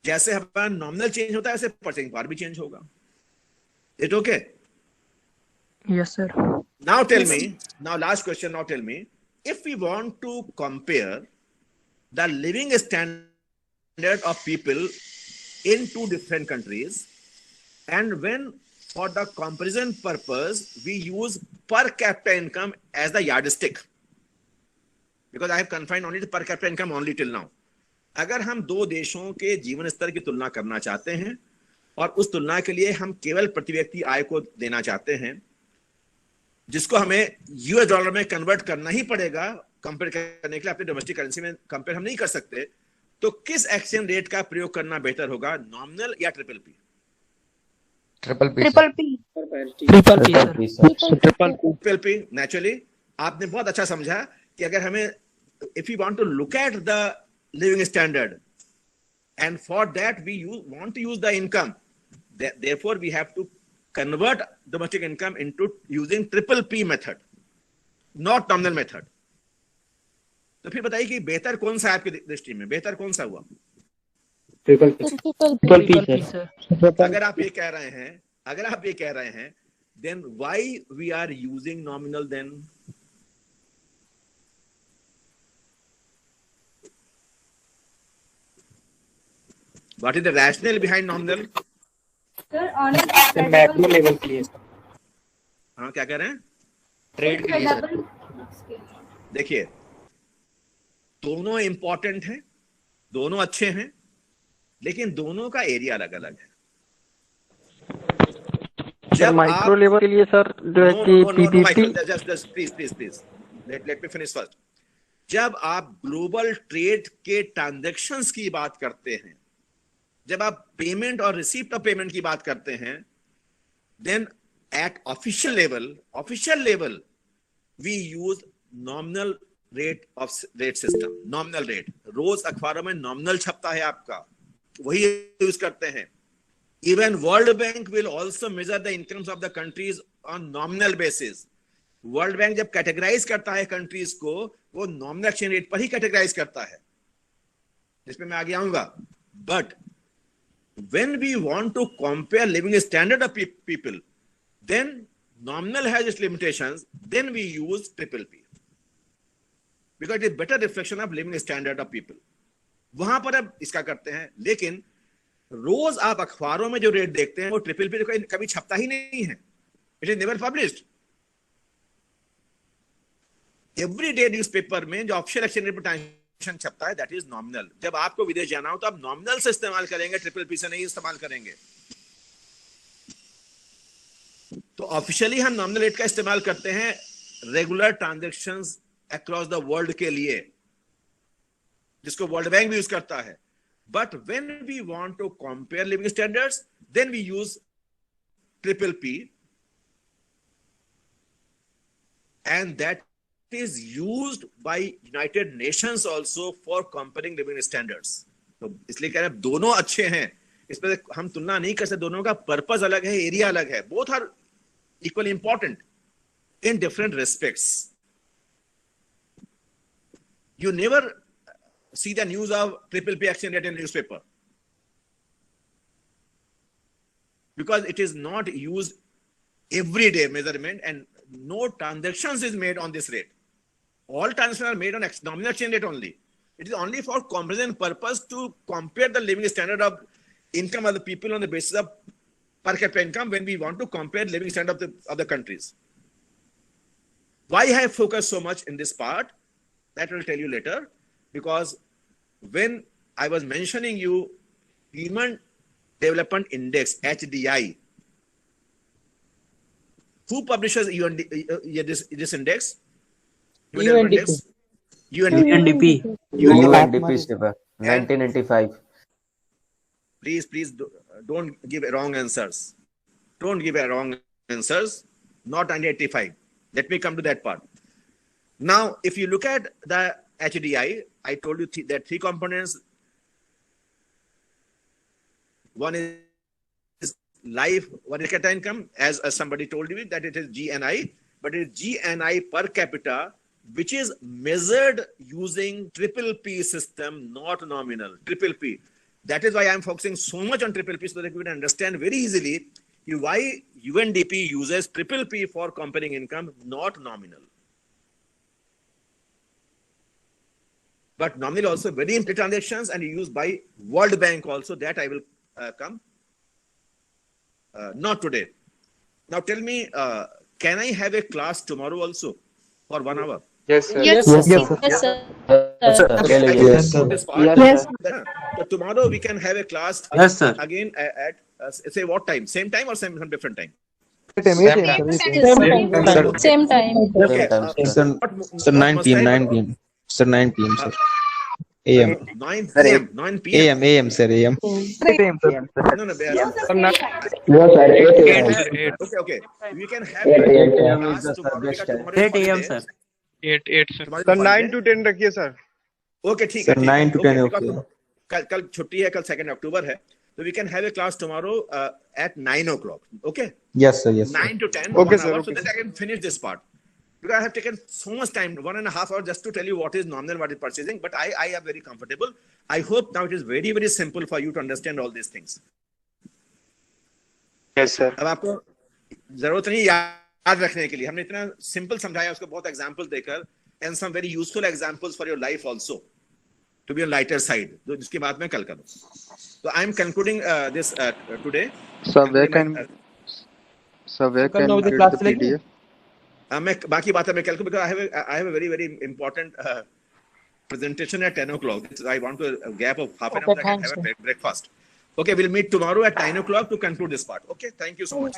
जैसे हमारा नॉमिनल चेंज होता है वैसे परचेजिंग पावर भी चेंज होगा. It okay? Yes, sir. Now tell me, now last question, now tell me, if we want to compare the living standard of people in two different countries, and when for the comparison purpose we use per capita income as the yardstick, because I have confined only the per capita income only till now. अगर हम दो देशों के जीवन स्तर की तुलना करना चाहते हैं और उस तुलना के लिए हम केवल प्रति व्यक्ति आय को देना चाहते हैं, जिसको हमें यूएस डॉलर में कन्वर्ट करना ही पड़ेगा कंपेयर करने के लिए, अपनी डोमेस्टिक करेंसी में कंपेयर हम नहीं कर सकते, तो किस एक्सचेंज रेट का प्रयोग करना बेहतर होगा, नॉमिनल या triple P? Triple P triple P. Naturally आपने बहुत अच्छा समझा कि अगर हमें, if you want to look at the living standard and for that we want to use the income, therefore we have to convert domestic income into using triple P method, not nominal method. तो फिर बताइए कि बेहतर कौन सा है आपकी दृष्टि में? बेहतर कौन सा हुआ? Triple P sir. अगर आप ये कह रहे हैं, then why we are using nominal then? What is the rationale behind nominal? Macro level के लिए. हाँ, क्या कह रहे हैं? ट्रेड के लिए सर. देखिए, दोनों इंपॉर्टेंट हैं, दोनों अच्छे हैं, लेकिन दोनों का एरिया अलग अलग है. सर माइक्रो लेवल के लिए सर जो है कि PPP. Please let me finish first. जब आप ग्लोबल ट्रेड के ट्रांजैक्शंस की बात करते हैं, जब आप पेमेंट और रिसीप्ट ऑफ पेमेंट की बात करते हैं, then at official level we use nominal rate of rate system. Nominal rate रोज अखबारों में नॉमिनल छपता है आपका, वही यूज करते हैं. Even world bank will also measure the incomes of the countries on nominal basis. World bank जब categorise करता है कंट्रीज को, वो नॉमिनल एक्सचेंज रेट पर ही कैटेगराइज करता है, जिसमें मैं आगे आऊंगा. But when we want to compare living standard of people, then nominal has its limitations, then we use triple P because it is better reflection of living standard of people. वहां पर अब इसका करते हैं, लेकिन रोज आप अखबारों में जो रेट देखते हैं वो ट्रिपल पी कभी छपता ही नहीं है. It is never published. Everyday newspaper में जो ऑफिशियल एक्सचेंज रेट पर छपता है, दैट इज नॉमिनल. जब आपको विदेश जाना हो तो आप नॉमिनल से इस्तेमाल करेंगे, ट्रिपल पी से नहीं इस्तेमाल करेंगे. तो ऑफिशियली हम नॉमिनल रेट का इस्तेमाल करते हैं regular transactions across the world के लिए, जिसको वर्ल्ड बैंक भी यूज करता है. But when we want to compare living standards, then we use triple P, and that is used by United Nations also for comparing living standards. तो इसलिए कह रहे हैं दोनों अच्छे हैं, इसमें हम तुलना नहीं कर सकते. दोनों का पर्पस अलग है, एरिया अलग है. Both are equally important in different respects. You never see the news of triple P exchange rate in newspaper because it is not used everyday measurement and no transactions is made on this rate. All transactions are made on nominal exchange rate only. It is only for comparison purpose to compare the living standard of income of the people on the basis of per capita income when we want to compare living standard of the countries. Why I have focused so much in this part, that I will tell you later, because when I was mentioning you Human Development Index, HDI. Who publishes this index? Human Development Index? UNDP. UNDP, sir. 1995. Please don't give wrong answers. Don't give wrong answers. Not 1985. Let me come to that part. Now, if you look at the HDI, I told you there are three components. One is life, one is per capita income, as somebody told you that it is GNI, but it is GNI per capita, which is measured using triple P system, not nominal. Triple P. That is why I am focusing so much on triple P, so that you can understand very easily why UNDP uses triple P for comparing income, not nominal. But nominal also very important transactions and used by World Bank also. That I will come. Not today. Now tell me, can I have a class tomorrow also for 1 hour? Yes, sir. Yes, Yes, sir. sir. Yes, sir. Yes, sir. Yes. So tomorrow we can have a class again at say what time? Same time or some different time? Same time. Okay. Sir, 9 p.m. 9 p.m. Sir, 9 p.m. Sir. AM. 9 p.m. 9 p.m. AM, sir. AM. No. Okay. We can have a class tomorrow. 8 AM, sir. 8 sir. Sir 9 to 10 रखिए sir. Okay, ठीक है. Sir, 9 to 10. Okay. कल छुट्टी है, कल 2 अक्टूबर है. So we can have a class tomorrow at 9 o'clock. Okay? Yes, sir. Yes, sir. 9 to 10. Okay, 1 sir. hour, Okay. so that I can finish this part. Because I have taken so much time, 1.5 hours, just to tell you what is nominal, what is purchasing. But I am very comfortable. I hope now it is very, very simple for you to understand all these things. Yes, sir. अब आपको जरूरत नहीं याद रखने के लिए, हमने इतना सिंपल समझाया, उसको बहुत एग्जांपल देकर, and some very useful examples for your life also, to be on lighter side. तो जिसकी बात मैं कल करूँ. So I am concluding this today. So where can get the PDF? मैं बाकी बातें मैं कल को, because I have a very, very important presentation at 10 o'clock. I want to gap of half an hour that I can have a breakfast. Okay, we'll meet tomorrow at 9 o'clock to conclude this part. Okay, thank you so much.